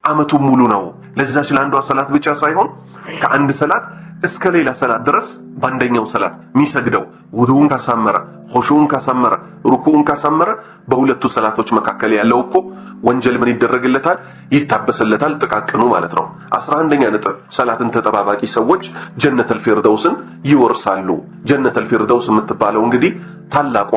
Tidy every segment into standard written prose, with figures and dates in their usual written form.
አመቱን ሙሉ ነው። ለዛች ለአንዷ ሰላት ብቻ ሳይሆን ከአንድ ሰላት እስከ ሌላ ሰላት ድረስ በአንደኛው ሰላት የሚሰግደው ውዱኡን ካሳመረ፣ ኹሹኡን ካሳመረ፣ ሩኩኡን ካሳመረ በሁለቱ ሰላቶች መካከል ያለው እኮ ወንጀል ምን ይደረግለታል? ይታበስለታል፣ ጥቃቅኑ ማለት ነው። 11ኛ ነጥብ ሰላትን ተጠባባቂ ሰዎች ጀነተል ፊርደውስን ይወርሳሉ። ጀነተል ፊርደውስ የምትባለው እንግዲህ ታላቋ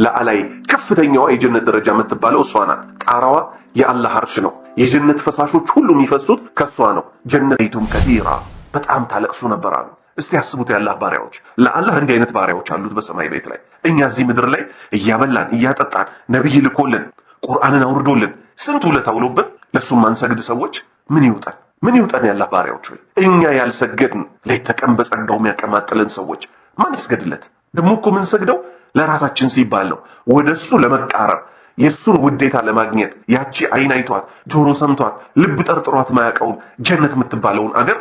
ለአላይ ከፍተኛዋ የጀነት ደረጃ የምትባለው እሷ ናት። ጣራዋ የአላህ አርሽ ነው። የጀነት ፈሳሾች ሁሉ የሚፈሱት ከሷ ነው። ጀነቱም ከቲራ በጣም ታለቅሱ ነበር አሉ። እስቲ ያስቡት የአላህ ባሪያዎች፣ ለአላህ እንዲህ አይነት ባሪያዎች አሉት በሰማይ ቤት ላይ። እኛ እዚህ ምድር ላይ እያበላን እያጠጣን ነብይ ልኮልን ቁርአንን አውርዶልን ስንት ውለታ ውሎብን ለሱም ማንሰግድ ሰዎች ምን ይውጣን? ምን ይውጣን? የአላህ ባሪያዎች ሆይ እኛ ያልሰገድን ሌት ተቀን በጸጋው የሚያቀማጥልን ሰዎች ማን ይስገድለት? ደግሞ እኮ ምን ሰግደው ለራሳችን ሲባል ነው፣ ወደሱ ለመቃረብ የሱን ውዴታ ለማግኘት። ያቺ አይን አይቷት ጆሮ ሰምቷት ልብ ጠርጥሯት ማያውቀውን ጀነት የምትባለውን አገር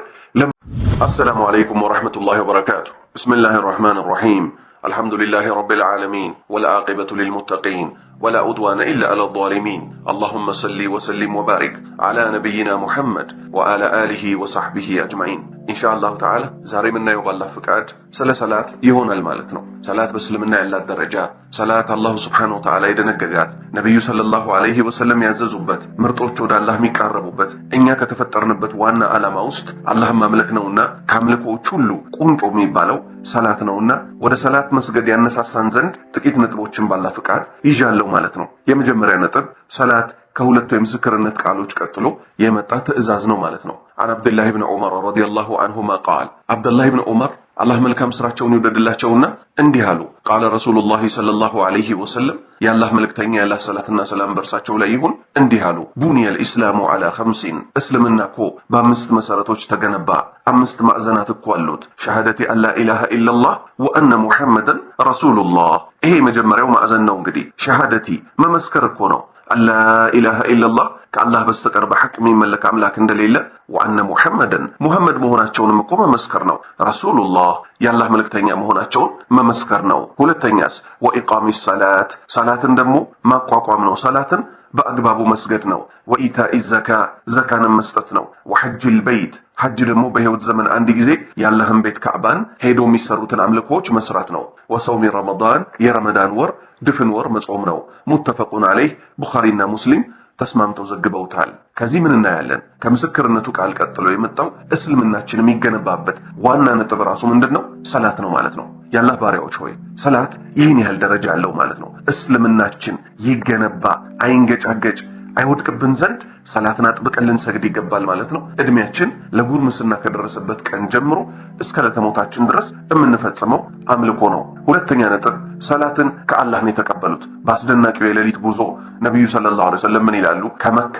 السلام عليكم ورحمة الله وبركاته. بسم الله الرحمن الرحيم. الحمد لله رب العالمين والعاقبة للمتقين ولا عدوان إلا على الظالمين. اللهم صل وسلم وبارك على نبينا محمد وعلى آله وصحبه أجمعين. إن شاء الله تعالى زاري منا يبغى الله فكرت صلاة يهون المالتنا صلاة بسلمنا إلا الدرجات صلاة الله سبحانه وتعالى يدنققات نبي صلى الله عليه وسلم يعززوبت مرطوچو دا الله ميقربوبت እኛ ከተፈጠርንበት ዋና ዓላማ ውስጥ አላህ ማምለክ ነውና ካምልኮች ሁሉ ቁንጮ የሚባለው ሰላት ነውና ወደ ሰላት መስገድ ያነሳሳን ዘንድ ጥቂት ነጥቦችን ባላ ፍቃድ ይዣለው ማለት ነው። የመጀመሪያ ነጥብ ሰላት ከሁለቱ የምስክርነት ቃሎች ቀጥሎ የመጣ ትዕዛዝ ነው ማለት ነው። عن عبد الله بن عمر رضي الله عنهما قال عبد الله بن عمر الله መልካም ስራቸውን ይወደድላቸውና እንዲህ አሉ قال رسول الله صلى الله عليه وسلم يا الله ملكتኛ ያላህ ሰላትና ሰላም በርሳቸው ላይ ይሁን እንዲህ አሉ بني الاسلام على 5 እስልምና እኮ በአምስት መሰረቶች ተገነባ። አምስት ማዕዘናት እኮ አሉት። ሸሃደቲ አላ ኢላሃ ኢላላህ ወአነ ሙሐመደን ረሱሉላህ። ይሄ መጀመሪያው ማዕዘን ነው። እንግዲህ ሸሃደቲ መመስከር እኮ ነው። አላ ኢላሃ ኢላላህ ከአላህ በስተቀር በሐቅ የሚመለክ አምላክ እንደሌለ፣ ወአነ ሙሐመደን ሙሐመድ መሆናቸውንም እኮ መመስከር ነው። ረሱሉላህ የአላህ መልእክተኛ መሆናቸውን መመስከር ነው። ሁለተኛስ ወኢቃሚ ሰላት ሰላትን ደግሞ ማቋቋም ነው። ሰላትን በአግባቡ መስገድ ነው። ወኢታኢ ዘካ ዘካንን መስጠት ነው። ወሐጅል በይት ሐጅ ደግሞ በህይወት ዘመን አንድ ጊዜ የአላህን ቤት ካዕባን ሄዶ የሚሰሩትን አምልኮች መስራት ነው። ወሰውሚ ረመዳን የረመዳን ወር ድፍን ወር መጾም ነው። ሙተፈቁን ዐለይህ ቡኻሪና ሙስሊም ተስማምተው ዘግበውታል። ከዚህ ምን እናያለን? ከምስክርነቱ ቃል ቀጥሎ የመጣው እስልምናችን የሚገነባበት ዋና ነጥብ ራሱ ምንድነው? ሰላት ነው ማለት ነው። የአላህ ባሪያዎች ሆይ ሰላት ይህን ያህል ደረጃ አለው ማለት ነው። እስልምናችን ይገነባ አይንገጫገጭ አይወድቅብን ዘንድ ሰላትን አጥብቀን ልንሰግድ ይገባል ማለት ነው። እድሜያችን ለጉርምስና ከደረሰበት ቀን ጀምሮ እስከ ለተሞታችን ድረስ የምንፈጽመው አምልኮ ነው። ሁለተኛ ነጥብ ሰላትን ከአላህ ነው የተቀበሉት። በአስደናቂው የሌሊት ጉዞ ነብዩ ሰለላሁ ዐለይሂ ወሰለም ምን ይላሉ? ከመካ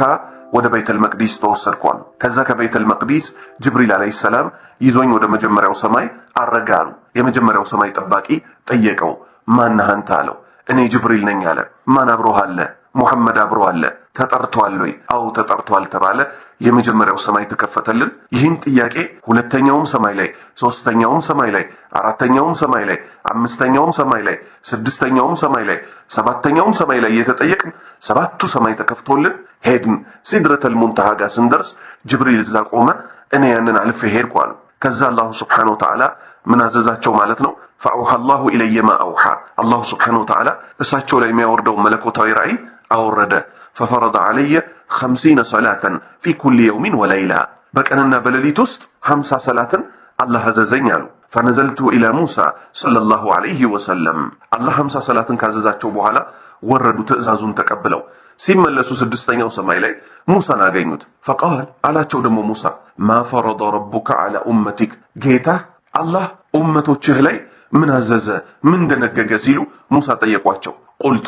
ወደ ቤተል መቅዲስ ተወሰድኳል። ከዛ ከቤተል መቅዲስ ጅብሪል አለይሂ ሰላም ይዞኝ ወደ መጀመሪያው ሰማይ አረጋሉ። የመጀመሪያው ሰማይ ጠባቂ ጠየቀው፣ ማን አንተ አለው። እኔ ጅብሪል ነኝ አለ። ማን አብሮህ አለ? ሙሐመድ አብሮ አለ። ተጠርቷል ወይ? አው ተጠርቷል ተባለ። የመጀመሪያው ሰማይ ተከፈተልን። ይህን ጥያቄ ሁለተኛውም ሰማይ ላይ፣ ሶስተኛውም ሰማይ ላይ፣ አራተኛውም ሰማይ ላይ፣ አምስተኛውም ሰማይ ላይ፣ ስድስተኛውም ሰማይ ላይ፣ ሰባተኛውም ሰማይ ላይ እየተጠየቅን ሰባቱ ሰማይ ተከፍቶልን ሄድን። ሲድረተል ሙንተሃ ጋር ስንደርስ ጅብሪል እዛ ቆመ። እኔ ያንን አልፌ ሄድኩ አሉ። ከዛ አላሁ ሱብሓነሁ ወተዓላ ምን አዘዛቸው ማለት ነው? ፈአውሃ አላሁ ኢለየ ማ አውሃ አላሁ ሱብሓነሁ ወተዓላ እሳቸው ላይ የሚያወርደው መለኮታዊ ራእይ አወረደ። ፈፈረደ ዐለየ 50 ሰላተን ፊ ኩሊ የውሚን ወለይላ በቀንና በሌሊት ውስጥ 50 ሰላትን አላህ አዘዘኝ አሉ። ፈነዘልቱ ኢላ ሙሳ ሰለላሁ ዐለይሂ ወሰለም አላህ 50 ሰላትን ካዘዛቸው በኋላ ወረዱ ትዕዛዙን ተቀብለው። ሲመለሱ ስድስተኛው ሰማይ ላይ ሙሳን አገኙት። ፈቃል አላቸው ደግሞ ሙሳ ማ ፈረደ ረቡከ ዐላ ኡመቲክ ጌታ አላህ ኡመቶችህ ላይ ምን አዘዘ ምን ደነገገ ሲሉ ሙሳ ጠየቋቸው። ቁልቱ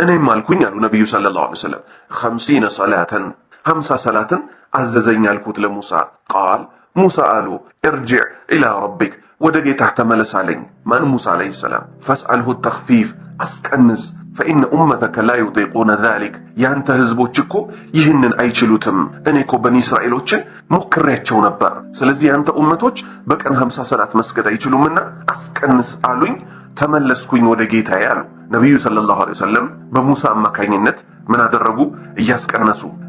እኔም አልኩኝ አሉ ነብዩ ሰለላሁ ዐለይሂ ወሰለም 50 ሰላተን 50 ሰላትን አዘዘኝ አልኩት ለሙሳ። ቃል ሙሳ አሉ እርጅዕ ኢላ ረቢክ ወደ ጌታህ ተመለስ አለኝ። ማን ሙሳ አለይሂ ሰላም ፈስአልሁ ተኽፊፍ አስቀንስ فإن أمتك لا يطيقون ذلك ያንተ ህዝቦች እኮ ይህንን አይችሉትም። እኔ እኮ በኒ እስራኤሎችን ሞክሬያቸው ነበር። ስለዚህ ያንተ ኡመቶች በቀን 50 ሰላት መስገድ አይችሉምና አስቀንስ አሉኝ። ተመለስኩኝ ወደ ጌታዬ አሉ ነብዩ ሰለላሁ ዐለይሂ ወሰለም። በሙሳ አማካኝነት ምን አደረጉ?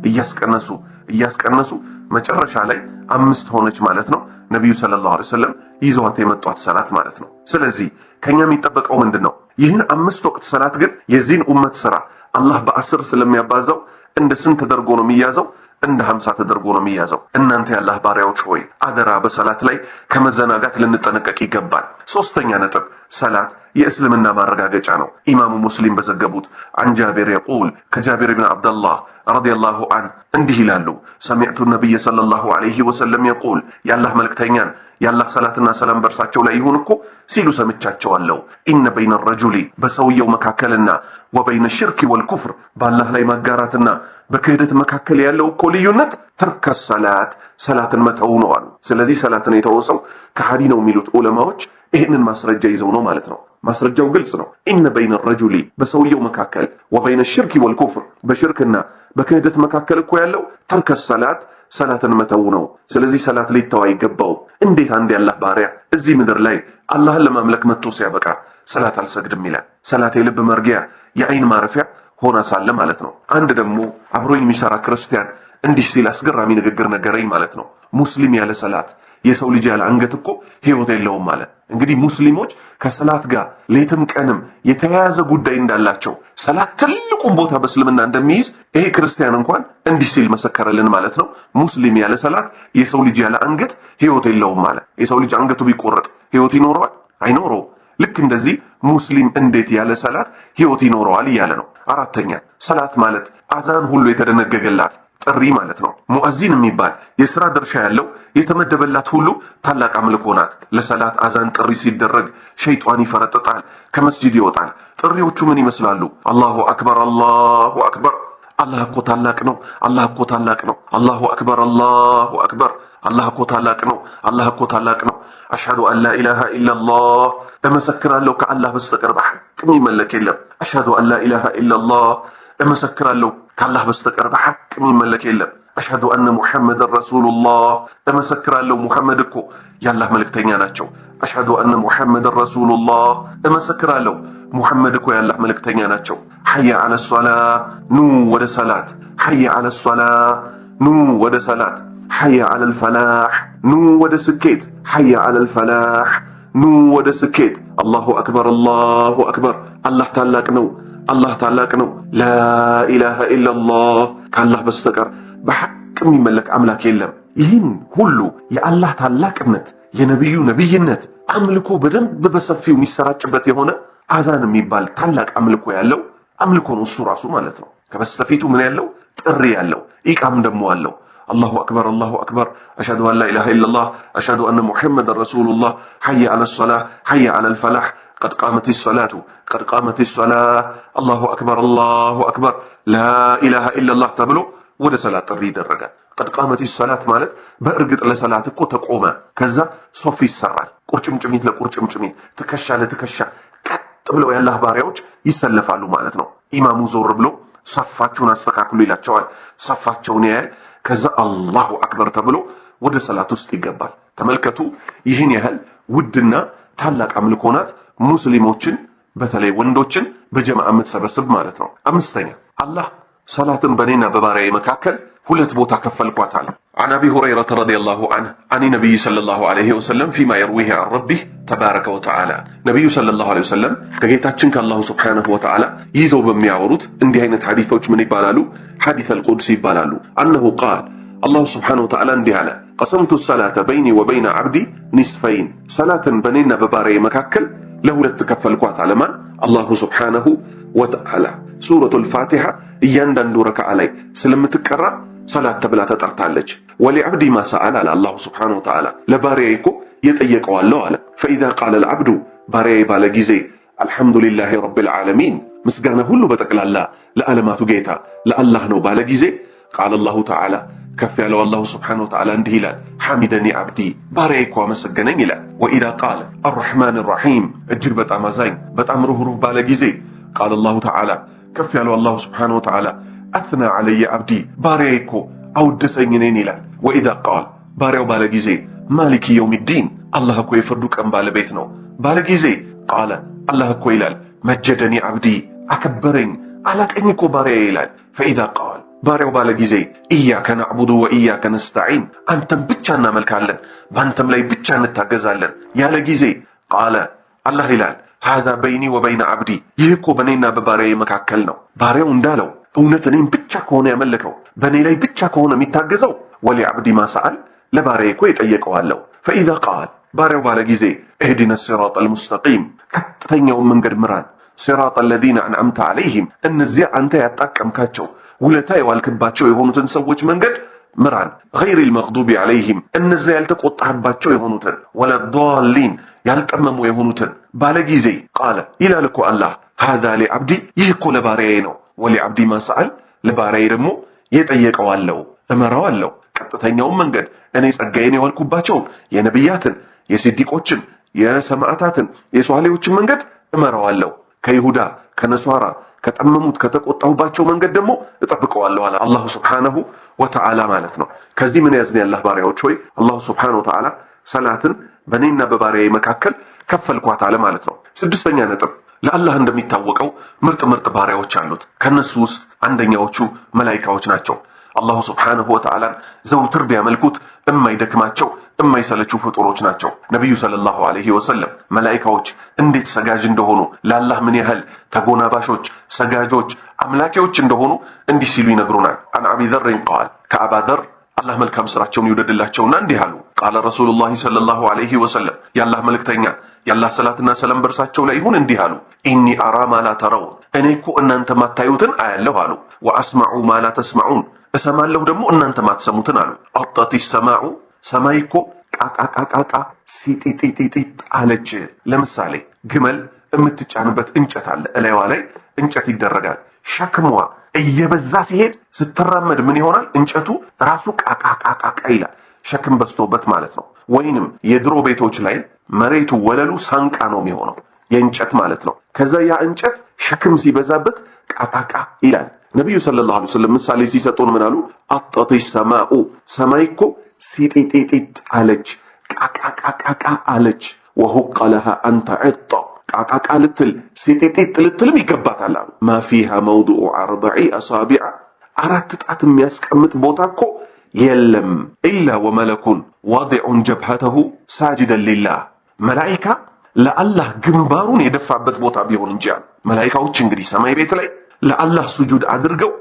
እያስቀነሱ እያስቀነሱ መጨረሻ ላይ 5 ሆነች ማለት ነው። ነብዩ ሰለላሁ ዐለይሂ ወሰለም ይዘዋት የመጧት ሰላት ማለት ነው። ስለዚህ ከኛ የሚጠበቀው ምንድነው? ይህን 5 ወቅት ሰላት ግን የዚህን ኡመት ስራ አላህ በ10 ስለሚያባዛው እንደ ስንት ተደርጎ ነው የሚያዘው? እንደ 50 ተደርጎ ነው የሚያዘው። እናንተ ያላህ ባሪያዎች ሆይ አደራ በሰላት ላይ ከመዘናጋት ልንጠነቀቅ ይገባል። ሶስተኛ ነጥብ ሰላት የእስልምና ማረጋገጫ ነው። ኢማሙ ሙስሊም በዘገቡት عن جابر يقول كجابر بن عبد الله رضي الله عنه እንዲህ ይላሉ سمعت النبي صلى الله عليه وسلم يقول ያላህ መልእክተኛን ያላህ ሰላትና ሰላም በርሳቸው ላይ ይሁን እኮ ሲሉ ሰምቻቸዋለሁ ኢነ በይነ الرجل በሰውየው መካከልና ወበይነ الشرك والكفر ባላህ ላይ ማጋራትና በክህደት መካከል ያለው እኮ ልዩነት ተርክ ሰላትን መተው ነው አሉ። ስለዚህ ሰላትን የተወሰው ከሃዲ ነው የሚሉት ዑለማዎች ይህንን ማስረጃ ይዘው ነው ማለት ነው። ማስረጃው ግልጽ ነው። ኢነ በይነ الرجل በሰውየው መካከል ወበይነ الشرك والكفر በሽርክና በክህደት መካከል እኮ ያለው ተርክ ሰላትን መተው ነው። ስለዚህ ሰላት ሊተው አይገባው። እንዴት አንድ ያላህ ባሪያ እዚህ ምድር ላይ አላህን ለማምለክ መጥቶ ሲያበቃ ሰላት አልሰግድም ይላል? ሰላት የልብ መርጊያ የአይን ማረፊያ ሆና ሳለ ማለት ነው። አንድ ደግሞ አብሮኝ የሚሰራ ክርስቲያን እንዲህ ሲል አስገራሚ ንግግር ነገረኝ ማለት ነው። ሙስሊም ያለ ሰላት የሰው ልጅ ያለ አንገት እኮ ህይወት የለውም ማለት። እንግዲህ ሙስሊሞች ከሰላት ጋር ሌትም ቀንም የተያያዘ ጉዳይ እንዳላቸው ሰላት ትልቁን ቦታ በእስልምና እንደሚይዝ ይሄ ክርስቲያን እንኳን እንዲህ ሲል መሰከረልን ማለት ነው። ሙስሊም ያለ ሰላት የሰው ልጅ ያለ አንገት ህይወት የለውም ማለት። የሰው ልጅ አንገቱ ቢቆረጥ ህይወት ይኖረዋል? አይኖረው። ልክ እንደዚህ ሙስሊም እንዴት ያለ ሰላት ህይወት ይኖረዋል እያለ ነው። አራተኛ ሰላት ማለት አዛን ሁሉ የተደነገገላት ጥሪ ማለት ነው። ሙአዚን የሚባል የሥራ ድርሻ ያለው የተመደበላት ሁሉ ታላቅ አምልኮ ናት። ለሰላት አዛን ጥሪ ሲደረግ ሸይጣን ይፈረጥጣል፣ ከመስጂድ ይወጣል። ጥሪዎቹ ምን ይመስላሉ? አላሁ አክበር አላሁ አክበር፣ አላህ እኮ ታላቅ ነው፣ አላህ እኮ ታላቅ ነው፣ አላሁ አክበር አላሁ አክበር፣ አላህ እኮ ታላቅ ነው፣ አላህ እኮ ታላቅ ነው። አሽሀዱ አን ላ ኢላሃ ኢላላህ እመሰክራለሁ ከአላህ በስተቀር በሐቅ የሚመለክ የለም። አሽሀዱ አን ላ ኢላሃ ኢላላህ እመሰክራለሁ ከአላህ በስተቀር በሐቅ የሚመለክ የለም። አሽሀዱ አነ ሙሐመድን ረሱሉላህ እመሰክራለሁ ሙሐመድ እኮ ያላህ መልእክተኛ ናቸው። አሽሀዱ አነ ሙሐመድን ረሱሉላህ እመሰክራለሁ ሙሐመድ እኮ ያላህ መልእክተኛ ናቸው። ሐየ ዐለ ሶላህ ኑ ወደ ሰላት፣ ሐየ ዐለ ሶላህ ኑ ወደ ሰላት፣ ሐየ ዐለል ፈላህ ኑ ወደ ስኬት፣ ሐየ ዐለል ፈላህ ኑ ወደ ስኬት። አላሁ አክበር አላሁ አክበር፣ አላህ ታላቅ ነው፣ አላህ ታላቅ ነው። ላኢላሃ ኢላላህ ከአላህ በስተቀር በሐቅ የሚመለክ አምላክ የለም። ይህን ሁሉ የአላህ ታላቅነት የነብዩ ነብይነት አምልኮ በደንብ በሰፊው የሚሰራጭበት የሆነ አዛን የሚባል ታላቅ አምልኮ ያለው አምልኮ ነው እሱ ራሱ ማለት ነው። ከበስተፊቱ ምን ያለው ጥሪ ያለው ኢቃም ደግሞ አለው። አላሁ አክበር አላሁ አክበር አሽሀዱ አን ላ ኢላሃ ኢላላህ አሽሀዱ አነ ሙሐመድን ረሱሉላህ ሐየ ዐለ ሶላህ ሐየ ዐለል ፈላህ ቀድ ቃመቲስ ሰላቱ ቀድ ቃመቲስ ሰላህ አላሁ አክበር አላሁ አክበር ላ ኢላሃ ኢላላህ ተብሎ ወደ ሰላት ጥሪ ይደረጋል። ቀድ ቃመቲስ ሰላት ማለት በእርግጥ ለሰላት እኮ ተቆመ። ከዛ ሶፍ ይሰራል። ቁርጭምጭሚት ለቁርጭምጭሚት፣ ትከሻ ለትከሻ ቀጥ ብለው ያላህ ባሪያዎች ይሰለፋሉ ማለት ነው። ኢማሙ ዞር ብሎ ሰፋችሁን አስተካክሉ ይላቸዋል። ሰፋቸውን ያያል። ከዛ አላሁ አክበር ተብሎ ወደ ሰላት ውስጥ ይገባል። ተመልከቱ፣ ይህን ያህል ውድና ታላቅ አምልኮ ናት። ሙስሊሞችን በተለይ ወንዶችን በጀማዓ የምትሰበስብ ማለት ነው። አምስተኛ አላህ ሰላትን በኔና በባሪያዬ መካከል ሁለት ቦታ ከፈልኳት አለ። عن أبي هريرة رضي الله عنه عن النبي صلى الله عليه وسلم فيما يرويه عن ربه تبارك وتعالى نبي صلى الله عليه وسلم ከጌታችን ከአላሁ سبحانه وتعالى ይዘው በሚያወሩት እንዲህ አይነት ሐዲሶች ምን ይባላሉ? ሐዲስ አልቁድስ ይባላሉ። أنه قال الله سبحانه وتعالى እንዲህ አለ قسمت الصلاة بيني وبين عبدي نصفين ሰላትን በኔና በባሪያዬ መካከል ለሁለት ከፈልኳት አለ። ማን? አላሁ سبحانه وتعالى ሱረቱል ፋቲሃ እያንዳንዱ ረካዓ ላይ ስለምትቀራ ሰላት ተብላ ተጠርታለች። ወሊዐብዲ ማ ሰአለ አለ አላሁ ሱብሓነሁ ወተዓላ ለባሪያዬ እኮ የጠየቀው አለው አለ። ፈኢዛ ቃለ አልዐብዱ ባሪያዬ ባለ ጊዜ አልሐምዱሊላሂ ረቢል ዓለሚን ምስጋና ሁሉ በጠቅላላ ለዓለማቱ ጌታ ለአላህ ነው ባለ ጊዜ ቃለ አላሁ ተዓላ ከፍ ያለው አላሁ ሱብሓነሁ ወተዓላ እንዲህ ይላል ሐሚደኒ ዓብዲ ባሪያዬ እኮ አመሰገነኝ ይላል። ወኢዛ ቃለ አርረሕማን ራሒም እጅግ በጣም አዛኝ በጣም ሩህሩህ ባለ ጊዜ ቃለ አላሁ ተዓላ ከፍ ያለው አላሁ ስብሓነሁ ወተዓላ አስና ዐለየ ዓብዲ ባሪያዬ እኮ አወደሰኝ እኔን ይላል። ወኢዛ ቃል ባሪያው ባለ ጊዜ ማሊኪ የውሚዲን አላህ እኮ የፍርዱ ቀን ባለቤት ነው ባለ ጊዜ ቃለ አላህ እኮ ይላል መጀደኒ ዓብዲ አከበረኝ አላቀኝ እኮ ባሪያዬ ይላል። ፈኢዛ ቃል ባሪያው ባለ ጊዜ ኢያከ ነዕቡዱ ወኢያከ ነስተዒን አንተም ብቻ እናመልካለን ባንተም ላይ ብቻ እንታገዛለን ያለ ጊዜ ቃለ አላህ ይላል هذا بيني وبين عبدي ይህ እኮ በእኔና በባሪያዬ መካከል ነው። ባሪያው እንዳለው እውነት እኔን ብቻ ከሆነ ያመለከው በእኔ ላይ ብቻ ከሆነ የሚታገዘው ወሊዐብዲ ማ ሰአል ለባሪያዬ እኮ የጠየቀዋለሁ። فإذا قال ባሪያው ባለ ጊዜ اهدنا الصراط المستقيم ቀጥተኛውን መንገድ ምራን صراط الذين أنعمت عليهم እነዚያ አንተ ያጣቀምካቸው ውለታ የዋልክባቸው የሆኑትን ሰዎች መንገድ ምራን غير المغضوب عليهم እነዚያ ያልተቆጣህባቸው የሆኑትን ولا الضالين ያልጠመሙ የሆኑትን ባለ ጊዜ ቃለ ይላል እኮ አላህ هذا لعبدي ይህ እኮ ለባሪያዬ ነው ወሊዐብዲ ማ ሰአል ለባሪያዬ ደግሞ የጠየቀዋለሁ እመራዋለሁ ቀጥተኛውን መንገድ እኔ ጸጋዬን የዋልኩባቸው የነብያትን የሲዲቆችን የሰማዕታትን የሷሊሆችን መንገድ እመራዋለሁ ከይሁዳ ከነሷራ ከጠመሙት ከተቆጣሁባቸው መንገድ ደግሞ እጠብቀዋለሁ አለ አላህ Subhanahu Wa Ta'ala ማለት ነው። ከዚህ ምን ያዝን ያላህ ባሪያዎች ሆይ አላህ Subhanahu Wa Ta'ala ሰላትን በእኔና በባሪያዬ መካከል ከፈልኳት አለ ማለት ነው። ስድስተኛ ነጥብ ለአላህ እንደሚታወቀው ምርጥ ባሪያዎች አሉት። ከነሱ ውስጥ አንደኛዎቹ መላእክቶች ናቸው። አላህ Subhanahu Wa Ta'ala ዘውትር ቢያመልኩት የማይደክማቸው የማይሰለቹ ፍጡሮች ናቸው። ነብዩ ሰለላሁ ዐለይሂ ወሰለም መላእክቶች እንዴት ሰጋጅ እንደሆኑ ለአላህ ምን ያህል ተጎናባሾች ሰጋጆች አምላኪዎች እንደሆኑ እንዲህ ሲሉ ይነግሩናል። አን አቢ ዘር ቃል ከአባ ዘር አላህ መልካም ስራቸውን ይወደድላቸውና እንዲህ አሉ ቃለ ረሱሉላህ ሰለላሁ ዐለይሂ ወሰለም የአላህ መልእክተኛ የአላህ ሰላትና ሰላም በርሳቸው ላይ ይሁን እንዲህ አሉ ኢኒ አራ ማ ላ ተረው እኔ እኮ እናንተ ማታዩትን አያለሁ አሉ ወአስማዑ ማ ላ ተስማዑን እሰማለሁ ደግሞ እናንተ ማትሰሙትን አሉ አጣቲ ሰማዑ ሰማይ እኮ ቃቃቃቃቃ ሲጢጢጢጢ አለች። ለምሳሌ ግመል የምትጫንበት እንጨት አለ እላይዋ ላይ እንጨት ይደረጋል ሸክሟ እየበዛ ሲሄድ ስትራመድ ምን ይሆናል እንጨቱ ራሱ ቃቃቃቃቃ ይላል ሸክም በዝቶበት ማለት ነው። ወይንም የድሮ ቤቶች ላይ መሬቱ ወለሉ ሳንቃ ነው የሚሆነው የእንጨት ማለት ነው። ከዛ ያ እንጨት ሸክም ሲበዛበት ቃቃቃ ይላል። ነብዩ ሰለላሁ ዐለይሂ ወሰለም ምሳሌ ሲሰጡን ምን አሉ አጣቲ ሰማኡ ሰማይ እኮ ሲጢጢጢ አለች ቃቃቃቃቃ አለች وحق لها أن تعط ቃቃቃ ልትል ሲጢጢ ልትልም ይገባታል አሉ ما فيها موضع 4 أصابع አራት ጣት የሚያስቀምጥ ቦታ እኮ የለም إلا وملك واضع جبهته ساجدا لله መላእክት ለአላህ ግንባሩን የደፋበት ቦታ ቢሆን እንጂ መላእክቶች እንግዲህ ሰማይ ቤት ላይ ለአላህ ስጁድ አድርገው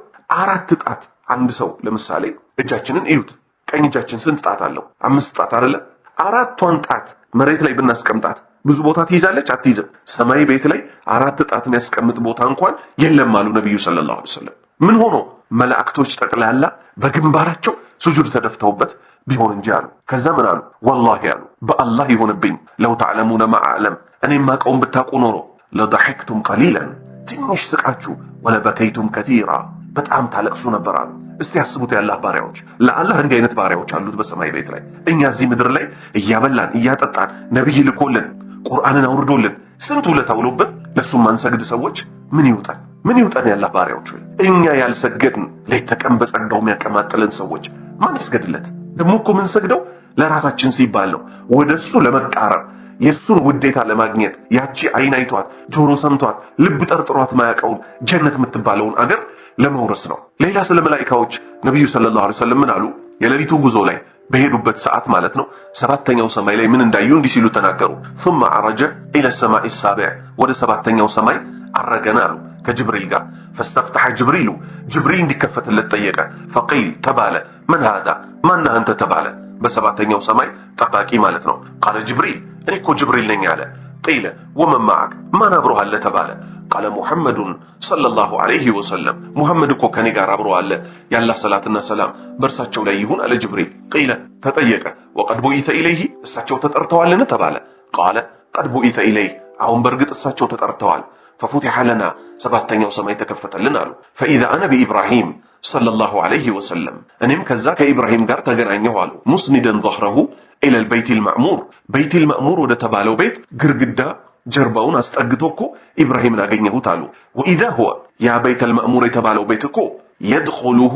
አራት ጣት አንድ ሰው ለምሳሌ እጃችንን እዩት ቀኝ እጃችን ስንት ጣት አለው 5 ጣት አይደለ አራቷን ጣት መሬት ላይ ብናስቀምጣት ብዙ ቦታ ትይዛለች አትይዝም ሰማይ ቤት ላይ አራት ጣት የሚያስቀምጥ ቦታ እንኳን የለም አሉ ነብዩ ሰለላሁ ዐለይሂ ወሰለም ምን ሆኖ መላእክቶች ጠቅላላ በግንባራቸው ስጁድ ተደፍተውበት ቢሆን እንጂ አሉ ከዛ ምን አሉ والله አሉ በአላህ ይሆንብኝ ለው ተዓለሙነ ማ አዕለም እኔማ ቀውም ብታቁ ኖሮ ለضحكتم قليلا ትንሽ ስቃችሁ ወለበከይቱም كثيرا በጣም ታለቅሱ ነበር አሉ። እስቲ ያስቡት ያላህ ባሪያዎች ለአላህ እንዲህ አይነት ባሪያዎች አሉት በሰማይ ቤት ላይ እኛ እዚህ ምድር ላይ እያበላን እያጠጣን ነብይ ልኮልን ቁርአንን አውርዶልን ስንት ውለታ ውሎብን ለሱ ማንሰግድ ሰዎች ምን ይውጣን ያላህ ባሪያዎች እኛ ያልሰገድን ለተቀም በጸጋው የሚያቀማጥለን ሰዎች ማን ይስገድለት ደግሞ እኮ ምን ሰግደው ለራሳችን ሲባል ነው ወደሱ ለመቃረብ የሱን ውዴታ ለማግኘት ያቺ አይን አይቷት ጆሮ ሰምቷት ልብ ጠርጥሯት ማያቀውን ጀነት የምትባለውን አገር ለመውረስ ነው። ሌላ ስለ መላእክቶች ነብዩ ሰለላሁ ዐለይሂ ወሰለም ምን አሉ የሌሊቱ ጉዞ ላይ በሄዱበት ሰዓት ማለት ነው ሰባተኛው ሰማይ ላይ ምን እንዳዩ እንዲህ ሲሉ ተናገሩ ثم عرج الى السماء السابع ወደ ሰባተኛው ሰማይ አረገና አሉ ከጅብሪል ጋር فاستفتح جبريل እንዲከፈትለት ጠየቀ فقيل ተባለ من هذا ማን አንተ ተባለ በሰባተኛው ሰማይ ጠባቂ ማለት ነው قال جبريل እኔ እኮ ጅብሪል ነኝ አለ قيل ومن معك ማን አብሮህ አለ ተባለ قال محمد صلى الله عليه وسلم محمد እኮ ከኔ ጋር አብሮ አለ ያላህ ሰላትና ሰላም በርሳቸው ላይ ይሁን አለ ጅብሪል قيل ተጠየቀ وقد بوئت اليه እሳቸው ተጠርተዋልን ተባለ قال قد بوئت اليه አሁን በርግጥ እሳቸው ተጠርተዋል ففتح لنا ሰባተኛው ሰማይ ተከፈተልን አሉ فاذا انا بابراهيم صلى الله عليه وسلم እኔም ከዛ ከኢብራሂም ጋር ተገናኘሁ አሉ مسندا ظهره الى البيت المعمور بيت المعمور ወደ ተባለው ቤት ግርግዳ ጀርባውን አስጠግቶ እኮ ኢብራሂምን አገኘሁት አሉ وإذا هو ያ ቤት المأمور የተባለው ቤት እኮ يدخله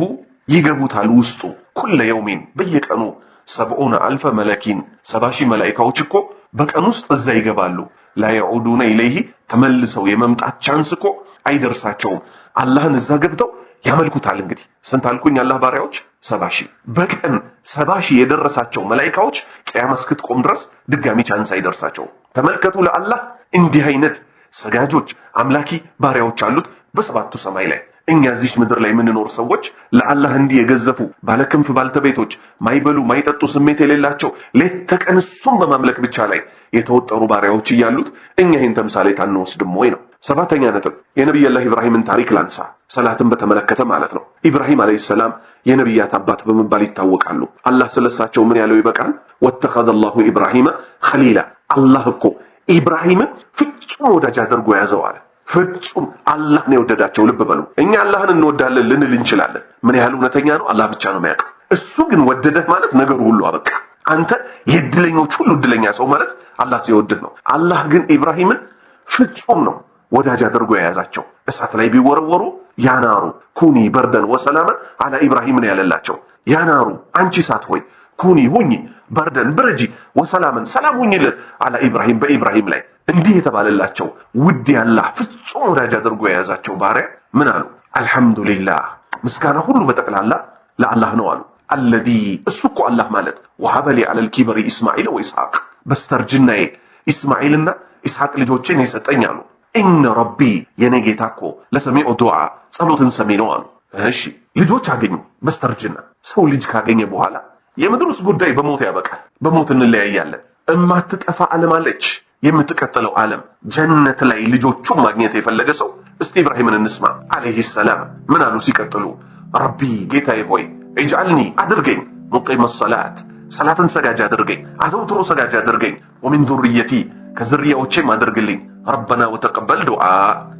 ይገቡታል ውስጡ كل يوم በየቀኑ 70,000 መላእክት 70,000 መላእክቶች እኮ በቀን ውስጥ እዛ ይገባሉ لا يعودون إليه ተመልሰው የመምጣት ቻንስ እኮ አይደርሳቸውም አላህን እዛ ገብተው ያመልኩታል። እንግዲህ ስንት አልኩኝ? አላህ ባሪያዎች 70,000 በቀን 70,000 የደረሳቸው መላእክቶች ቂያማ እስክትቆም ድረስ ድጋሚ ቻንስ አይደርሳቸው። ተመልከቱ ለአላህ እንዲህ አይነት ሰጋጆች አምላኪ ባሪያዎች አሉት በሰባቱ ሰማይ ላይ። እኛ እዚህ ምድር ላይ የምንኖር ሰዎች ለአላህ እንዲህ የገዘፉ ባለክንፍ ባልተቤቶች ማይበሉ ማይጠጡ ስሜት የሌላቸው ሌት ተቀን እሱን በማምለክ ብቻ ላይ የተወጠሩ ባሪያዎች እያሉት እኛ ይህን ተምሳሌት አንወስድም ወይ ነው። ሰባተኛ ነጥብ የነብዩላህ ኢብራሂምን ታሪክ ላንሳ፣ ሰላትን በተመለከተ ማለት ነው። ኢብራሂም አለይሂ ሰላም የነብያት አባት በመባል ይታወቃሉ። አላህ ስለሳቸው ምን ያለው ይበቃል? ወተኸዘ አላሁ ኢብራሂመ ኸሊላ። አላህ እኮ ኢብራሂምን ፍጹም ወዳጅ አድርጎ ያዘው አለ። ፍጹም አላህ ነው የወደዳቸው። ልብ በሉ። እኛ አላህን እንወዳለን ልንል እንችላለን። ምን ያህል እውነተኛ ነው አላህ ብቻ ነው የሚያውቀው። እሱ ግን ወደደህ ማለት ነገሩ ሁሉ አበቃ። አንተ የእድለኞች ሁሉ እድለኛ ሰው ማለት አላህ ሲወድህ ነው። አላህ ግን ኢብራሂምን ፍጹም ነው ወዳጅ አድርጎ የያዛቸው። እሳት ላይ ቢወረወሩ ያናሩ ኩኒ በርደን ወሰላማ አላ ኢብራሂም ነው ያለላቸው። ያናሩ አንቺ እሳት ሆይ ኩኒ ሁኚ በርደን ብረጂ ወሰላምን ሰላም ሁኚልን አላ ኢብራሂም በኢብራሂም ላይ እንዲህ የተባለላቸው ውድ ያላህ ፍጹም ወዳጅ አድርጎ የያዛቸው ባሪያ ምን አሉ? አልሐምዱሊላህ ምስጋና ሁሉ በጠቅላላ ለአላህ ነው አሉ። አለዚ እሱ እኮ አላህ ማለት ወሀበሊ አለል ኪበሪ ኢስማኤል ወኢስሐቅ በስተርጅናዬ ኢስማኤልና ኢስሐቅ ልጆችን የሰጠኝ አሉ። ኢነ ረቢ የኔ ጌታ እኮ ለሰሚዑ ዱዓ ጸሎትን ሰሚ ነው አሉ። እሺ ልጆች አገኙ በስተርጅና። ሰው ልጅ ካገኘ በኋላ የምድሩስ ጉዳይ በሞት ያበቃል። በሞት እንለያያለን። እማትጠፋ ዓለም አለች፣ የምትቀጥለው ዓለም ጀነት ላይ ልጆቹን ማግኘት የፈለገ ሰው እስቲ ኢብራሂምን እንስማ አለይሂ ሰላም ምን አሉ ሲቀጥሉ? ረቢ ጌታዬ ሆይ እጅዓልኒ አድርገኝ ሙቂመ ሰላት ሰላትን ሰጋጅ አድርገኝ፣ አዘውትሮ ሰጋጅ አድርገኝ፣ ወሚን ዙርየቲ ከዝርያዎቼም አድርግልኝ፣ ረበና ወተቀበል ዱዓ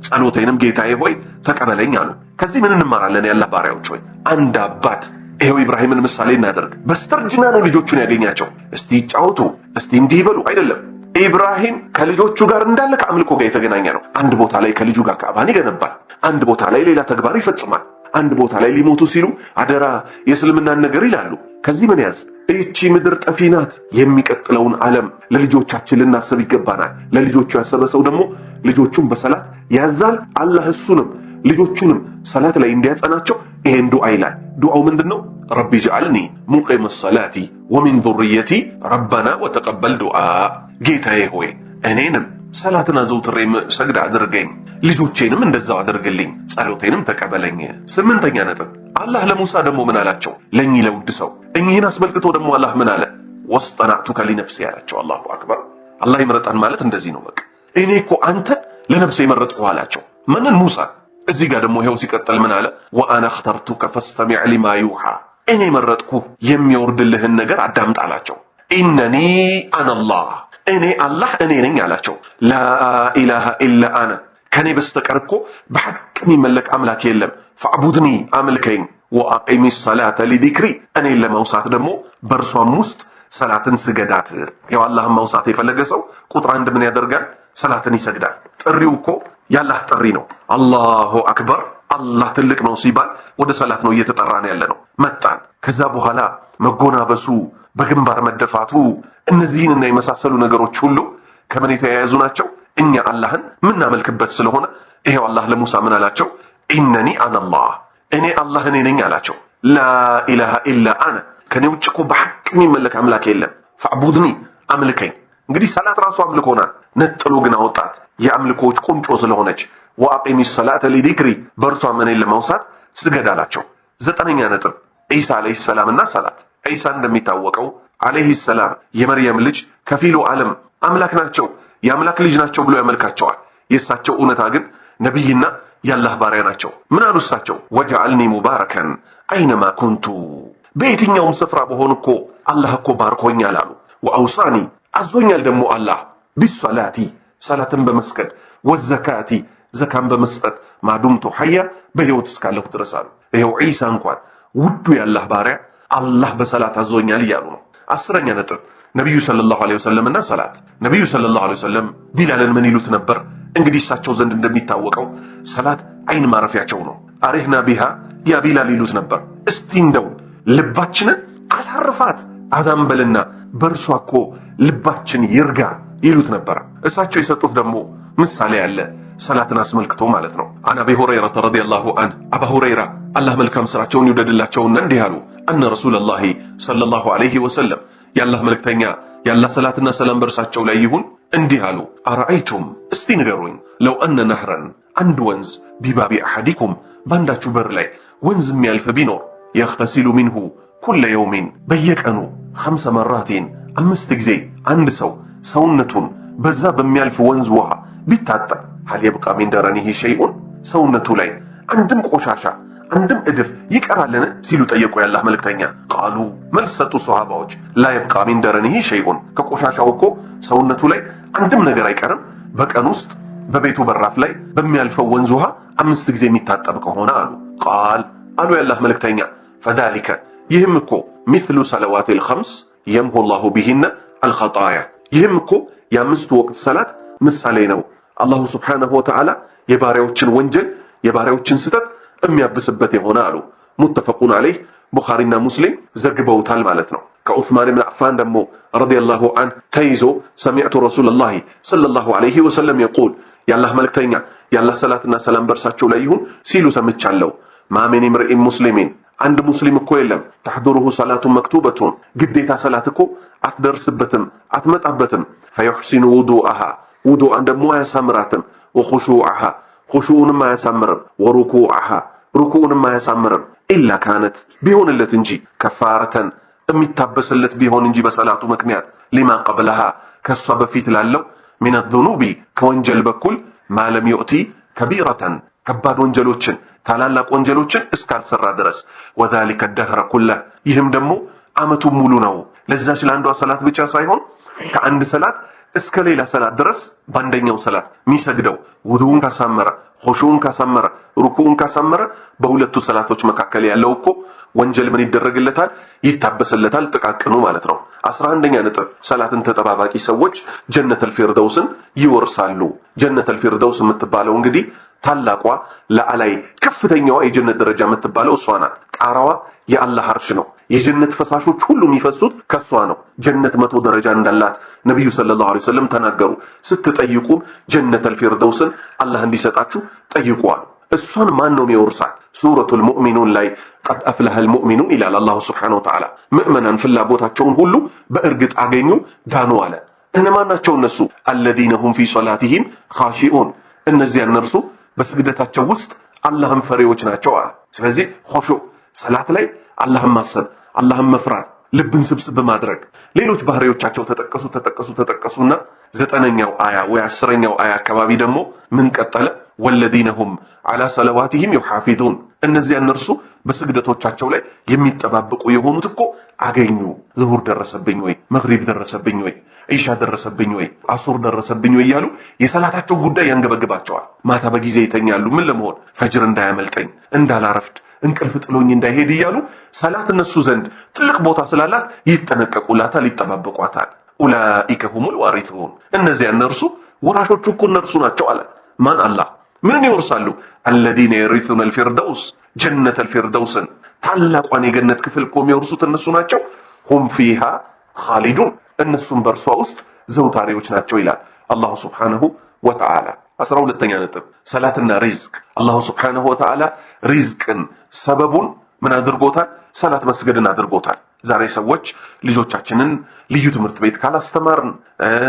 ጸሎቴንም ጌታዬ ሆይ ተቀበለኝ አሉ። ከዚህ ምን እንማራለን? ያላህ ባሪያዎች ሆይ አንድ አባት ይሄው ኢብራሂምን ምሳሌ እናደርግ። በስተርጅና ነው ልጆቹን ያገኛቸው። እስቲ ይጫወቱ፣ እስቲ እንዲህ ይበሉ አይደለም። ኢብራሂም ከልጆቹ ጋር እንዳለ ከአምልኮ ጋር የተገናኘ ነው። አንድ ቦታ ላይ ከልጁ ጋር ካዕባን ይገነባል። አንድ ቦታ ላይ ሌላ ተግባር ይፈጽማል። አንድ ቦታ ላይ ሊሞቱ ሲሉ አደራ የእስልምናን ነገር ይላሉ። ከዚህ ምን ያዝ? እቺ ምድር ጠፊ ናት። የሚቀጥለውን ዓለም ለልጆቻችን ልናስብ ይገባናል። ለልጆቹ ያሰበ ሰው ደግሞ ልጆቹን በሰላት ያዛል። አላህ እሱንም ልጆቹንም ሰላት ላይ እንዲያጸናቸው ይሄን ዱዓ ይላል። ዱዓው ምንድነው? ረቢ ጅዓልኒ ሙቂመ ሰላቲ ወሚን ዙርየቲ ረበና ወተቀበል ዱዓ ጌታዬ ሆይ እኔንም ሰላትን አዘውትሬ ሰግድ አድርገኝ፣ ልጆቼንም እንደዛው አድርግልኝ፣ ጸሎቴንም ተቀበለኝ። ስምንተኛ ነጥብ አላህ ለሙሳ ደግሞ ምን አላቸው? ለኚህ ለውድ ሰው እኚህን አስመልክቶ ደግሞ አላህ ምን አለ? ወስጠናዕቱከ ሊነፍሲ አላቸው። አላሁ አክበር። አላህ ይመረጣን ማለት እንደዚህ ነው። በቃ እኔ እኮ አንተን ለነፍሴ የመረጥኩህ አላቸው። ማንን? ሙሳ። እዚህ ጋር ደግሞ ይሄው ሲቀጥል ምን አለ? ወአና እኽተርቱከ ፈስተሚዕ ሊማ ዩሃ እኔ መረጥኩህ የሚወርድልህን ነገር አዳምጥ አላቸው። ኢነኒ አነላህ እኔ አላህ እኔ ነኝ አላቸው። ላኢላሃ ኢላ አነ ከኔ በስተቀር እኮ በሐቅ የሚመለክ አምላክ የለም። ፈዕቡድኒ አምልከኝ፣ ወአቂሚ ሰላተ ሊዚክሪ እኔን ለመውሳት ደግሞ በእርሷም ውስጥ ሰላትን ስገዳት። ያው አላህን መውሳት የፈለገ ሰው ቁጥር አንድ ምን ያደርጋል? ሰላትን ይሰግዳል። ጥሪው እኮ ያላህ ጥሪ ነው። አላሁ አክበር አላህ ትልቅ ነው ሲባል ወደ ሰላት ነው እየተጠራን ያለ ነው። መጣን። ከዛ በኋላ መጎናበሱ፣ በግንባር መደፋቱ፣ እነዚህንና የመሳሰሉ ነገሮች ሁሉ ከምን የተያያዙ ናቸው? እኛ አላህን ምናመልክበት ስለሆነ ይሄው አላህ ለሙሳ ምን አላቸው? ኢነኒ አነላህ እኔ አላህ እኔ ነኝ አላቸው። ላኢላሃ ኢላ አነ ከኔ ውጭ እኮ በሐቅ የሚመለክ አምላክ የለም። ፈዕቡድኒ አምልከኝ። እንግዲህ ሰላት ራሱ አምልኮ ናት። ነጥሎ ግን አወጣት የአምልኮዎች ቁንጮ ስለሆነች። ወአቂሚ ሰላተ ሊዚክሪ በእርሷም እኔን ለማውሳት ስገድ አላቸው። ዘጠነኛ ነጥብ ዒሳ አለይሂ ሰላምና ሰላት። ዒሳ እንደሚታወቀው አለይሂ ሰላም የመርየም ልጅ ከፊሉ ዓለም አምላክ ናቸው፣ የአምላክ ልጅ ናቸው ብሎ ያመልካቸዋል። የእሳቸው እውነታ ግን ነቢይና የአላህ ባሪያ ናቸው። ምን አሉ እሳቸው? ወጀዐልኒ ሙባረከን አይነማ ኩንቱ በየትኛውም ስፍራ በሆን እኮ አላህ እኮ ባርኮኛል አሉ። ወአውሳኒ አዞኛል ደግሞ አላህ ቢሰላቲ ሰላትን በመስገድ ወዘካቲ ዘካን በመስጠት ማዱምቱ ሐያ በሕይወት እስካለሁ ድረስ አሉ። ይኸው ዒሳ እንኳን ውዱ የአላህ ባሪያ አላህ በሰላት አዞኛል እያሉ ነው። አስረኛ ነጥብ ነቢዩ ሰለላሁ ዐለይሂ ወሰለምና ሰላት። ነቢዩ ሰለላሁ ዐለይሂ ወሰለም ቢላልን ምን ይሉት ነበር? እንግዲህ እሳቸው ዘንድ እንደሚታወቀው ሰላት አይን ማረፊያቸው ነው። አሪህና ቢሃ ያ ቢላል ይሉት ነበር። እስቲ እንደው ልባችንን አሳርፋት አዛን በልና በእርሷ እኮ ልባችን ይርጋ ይሉት ነበር። እሳቸው የሰጡት ደግሞ ምሳሌ አለ። ሰላትን አስመልክቶ ማለት ነው። አን አቢ ሁረይራ ረዲየላሁ ዐንሁ አባ ሁረይራ አላህ መልካም ስራቸውን ይውደድላቸውና እንዲህ አሉ። አነ ረሱላላሂ ሰለላሁ ዐለይሂ ወሰለም የአላህ መልእክተኛ የአላህ ሰላትና ሰላም በእርሳቸው ላይ ይሁን እንዲህ አሉ። አረአይቱም እስቲ ንገሩኝ፣ ለው አነ ነህረን አንድ ወንዝ ቢባቢ አሐዲኩም ባንዳችሁ በር ላይ ወንዝ የሚያልፍ ቢኖር የኽተሲሉ ሚንሁ ኩለ የውሚን በየቀኑ 5 መራቲን 5 ጊዜ አንድ ሰው ሰውነቱን በዛ በሚያልፍ ወንዝ ውሃ ቢታጠብ ሀል የብቃ ሚን ደረኒሂ ሸይኡን ሰውነቱ ላይ አንድም ቆሻሻ አንድም እድፍ ይቀራልን ሲሉ ጠየቁ የአላህ መልእክተኛ። ቃሉ መልስ ሰጡ ሷሃባዎች ላ የብቃ ሚን ደረኒሂ ሸይኡን ከቆሻሻው እኮ ሰውነቱ ላይ አንድም ነገር አይቀርም በቀን ውስጥ በቤቱ በራፍ ላይ በሚያልፈው ወንዝ ውሃ 5 ጊዜ የሚታጠብ ከሆነ አሉ። ቃል አሉ የአላህ መልእክተኛ ፈዛሊከ ይህም እኮ ሚስሉ ሰለዋቲል ኸምስ የምሁ ላሁ ቢሂነ አልኸጣያ ይህም እኮ የአምስቱ ወቅት ሰላት ምሳሌ ነው። አላሁ ስብሓነሁ ወተዓላ የባሪያዎችን ወንጀል የባሪያዎችን ስህተት የሚያብስበት የሆነ አሉ። ሙተፈቁን ዐለይህ ቡኻሪና ሙስሊም ዘግበውታል ማለት ነው። ከዑስማን ብን አፋን ደግሞ ረዲየላሁ ዐንሁ ተይዞ ሰሚዕቱ ረሱለላሂ ሰለላሁ ዐለይሂ ወሰለም የቁል የአላህ መልእክተኛ የአላህ ሰላትና ሰላም በእርሳቸው ላይ ይሁን ሲሉ ሰምቻለሁ። ማ ሚን ኢምሪኢን ሙስሊሚን አንድ ሙስሊም እኮ የለም ተሕዱሩሁ ሰላቱን መክቱበቱን ግዴታ ሰላት እኮ አትደርስበትም አትመጣበትም ፈዩሕሲኑ ውዱአሃ ውዱአን ደግሞ አያሳምራትም ወኹሹዐሃ ኹሹኡንም አያሳምርም ወሩኩዐሃ ሩኩኡንም አያሳምርም ኢላ ካነት ቢሆንለት እንጂ ከፋረተን የሚታበስለት ቢሆን እንጂ በሰላቱ ምክንያት ሊማ ቀብለሃ ከሷ በፊት ላለው ሚነ ዙኑቢ ከወንጀል በኩል ማለም ዩእቲ ከቢረተን ከባድ ወንጀሎችን ታላላቅ ወንጀሎችን እስካልሰራ ድረስ ወዛሊከ ደህረ ኩለህ ይህም ደግሞ አመቱን ሙሉ ነው። ለዛች ለአንዷ ሰላት ብቻ ሳይሆን ከአንድ ሰላት እስከ ሌላ ሰላት ድረስ በአንደኛው ሰላት የሚሰግደው ውዱኡን ካሳመረ ኹሹኡን ካሳመረ ሩኩኡን ካሳመረ በሁለቱ ሰላቶች መካከል ያለው እኮ ወንጀል ምን ይደረግለታል? ይታበስለታል። ጥቃቅኑ ማለት ነው። 11ኛ ነጥብ ሰላትን ተጠባባቂ ሰዎች ጀነተል ፊርደውስን ይወርሳሉ። ጀነተል ፊርደውስ የምትባለው እንግዲህ ታላቋ ለአላይ ከፍተኛዋ የጀነት ደረጃ የምትባለው እሷ ናት። ጣራዋ የአላህ አርሽ ነው። የጀነት ፈሳሾች ሁሉ የሚፈሱት ከሷ ነው። ጀነት 100 ደረጃ እንዳላት ነብዩ ሰለላሁ ዐለይሂ ወሰለም ተናገሩ። ስትጠይቁ ጀነተል ፊርደውስን አላህ እንዲሰጣችሁ ጠይቁዋል። እሷን ማን ነው የሚወርሳት? ሱረቱል ሙእሚኑን ላይ ቀድ አፍለሐል ሙእሚኑን ይላል አላሁ ሱብሓነሁ ወተዓላ። ምእመናን ፍላጎታቸውን ሁሉ በእርግጥ አገኙ ዳኑ አለ። እነማን ናቸው እነሱ? አለዚነ ሁም ፊ ሶላቲሂም ኻሺኡን እነዚያ እነርሱ በስግደታቸው ውስጥ አላህን ፈሪዎች ናቸው አለ። ስለዚህ ኹሹዕ ሰላት ላይ አላህን ማሰብ አላህን መፍራት ልብን ስብስብ ማድረግ ሌሎች ባህሪዎቻቸው ተጠቀሱና 9ኛው አያ ወይ 10ኛው አያ አካባቢ ደግሞ ምን ቀጠለ? ወለዚነ ሁም ዐላ ሰለዋቲሂም ዩሐፊዙን እነዚያ እነርሱ በስግደቶቻቸው ላይ የሚጠባበቁ የሆኑት እኮ አገኙ። ዙሁር ደረሰብኝ ወይ መግሪብ ደረሰብኝ ወይ ኢሻ ደረሰብኝ ወይ አሱር ደረሰብኝ ወይ እያሉ የሰላታቸው ጉዳይ ያንገበግባቸዋል። ማታ በጊዜ ይተኛሉ። ምን ለመሆን ፈጅር እንዳያመልጠኝ እንዳላረፍድ እንቅልፍ ጥሎኝ እንዳይሄድ እያሉ ሰላት እነሱ ዘንድ ትልቅ ቦታ ስላላት ይጠነቀቁላታል፣ ይጠባበቋታል። ኡላኢከ ሁሙል ዋሪሱን እነዚያ እነርሱ ወራሾቹ እኮ እነርሱ ናቸው አለ። ማን? አላህ። ምን ይወርሳሉ? አለዚነ የሪሱነል ፊርደውስ ጀነተል ፊርደውስን ታላቋን የገነት ክፍል እኮ የሚወርሱት እነሱ ናቸው። ሁም ፊሃ ኻሊዱን እነሱም በእርሷ ውስጥ ዘውታሪዎች ናቸው ይላል አላሁ ሱብሓነሁ ወተዓላ። 12ኛ ነጥብ ሰላትና ሪዝቅ አላሁ ሱብሓነሁ ወተዓላ ሪዝቅን ሰበቡን ምን አድርጎታል? ሰላት መስገድን አድርጎታል። ዛሬ ሰዎች ልጆቻችንን ልዩ ትምህርት ቤት ካላስተማርን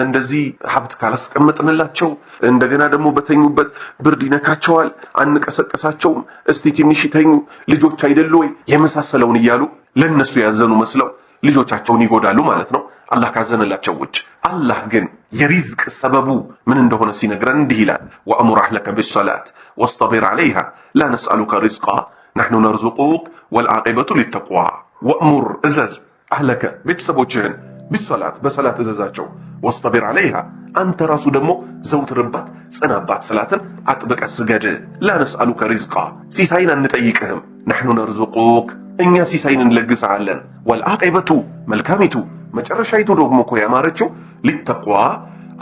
እንደዚህ ሀብት ካላስቀመጥንላቸው እንደገና ደግሞ በተኙበት ብርድ ይነካቸዋል አንቀሰቀሳቸውም እስቲ ትንሽ ይተኙ ልጆች አይደሉ ወይ የመሳሰለውን እያሉ ለነሱ ያዘኑ መስለው ልጆቻቸውን ይጎዳሉ ማለት ነው አላህ ካዘነላቸው ውጭ። አላህ ግን የሪዝቅ ሰበቡ ምን እንደሆነ ሲነግረን እንዲህ ይላል ወአሙር አህለከ ቢሰላት ወስጠቢር ዐለይሃ ላ ነስአሉከ ሪዝቃ ነሕኑ ነርዙቁክ ወልዓቂበቱ ሊተቅዋ ወእሙር እዘዝ አህለከ ቤተሰቦችህን ቢሰላት በሰላት እዘዛቸው ወስጠቢር ዐለይሃ አንተ ራሱ ደግሞ ዘውትርባት ጽናባት ሰላትን አጥብቀ ስገድ ላ ነስአሉከ ሪዝቃ ሲሳይን አንጠይቅህም ነሕኑ ነርዙቁክ እኛ ሲሳይን እንለግስሃለን ወልዓቂበቱ መልካሚቱ መጨረሻይቱ ደግሞ እኮ ያማረችው ሊተቅዋ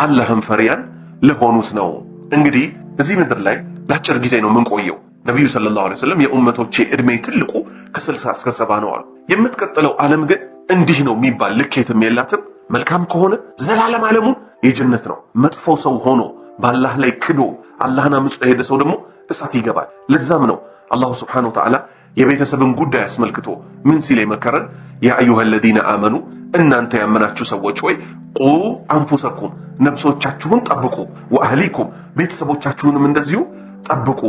አላህን ፈሪያን ለሆኑት ነው። እንግዲህ እዚህ ምድር ላይ ለአጭር ጊዜ ነው የምንቆየው። ነብዩ ሰለላሁ ዐለይሂ ወሰለም የኡመቶቼ እድሜ ትልቁ ከ60 እስከ 70 ነው አሉ። የምትቀጥለው ዓለም ግን እንዲህ ነው የሚባል ልኬትም የላትም። መልካም ከሆነ ዘላለም ዓለሙን የጀነት ነው። መጥፎ ሰው ሆኖ በአላህ ላይ ክዶ አላህን አምጾ የሄደ ሰው ደግሞ እሳት ይገባል። ለዛም ነው አላሁ ሱብሓነሁ ወተዓላ የቤተሰብን ጉዳይ አስመልክቶ ምን ሲል መከረን? ያ አዩሀለዚነ አመኑ እናንተ ያመናችሁ ሰዎች ሆይ ቁ አንፉሰኩም ነፍሶቻችሁን ጠብቁ፣ ወአህሊኩም ቤተሰቦቻችሁንም እንደዚሁ ጠብቁ።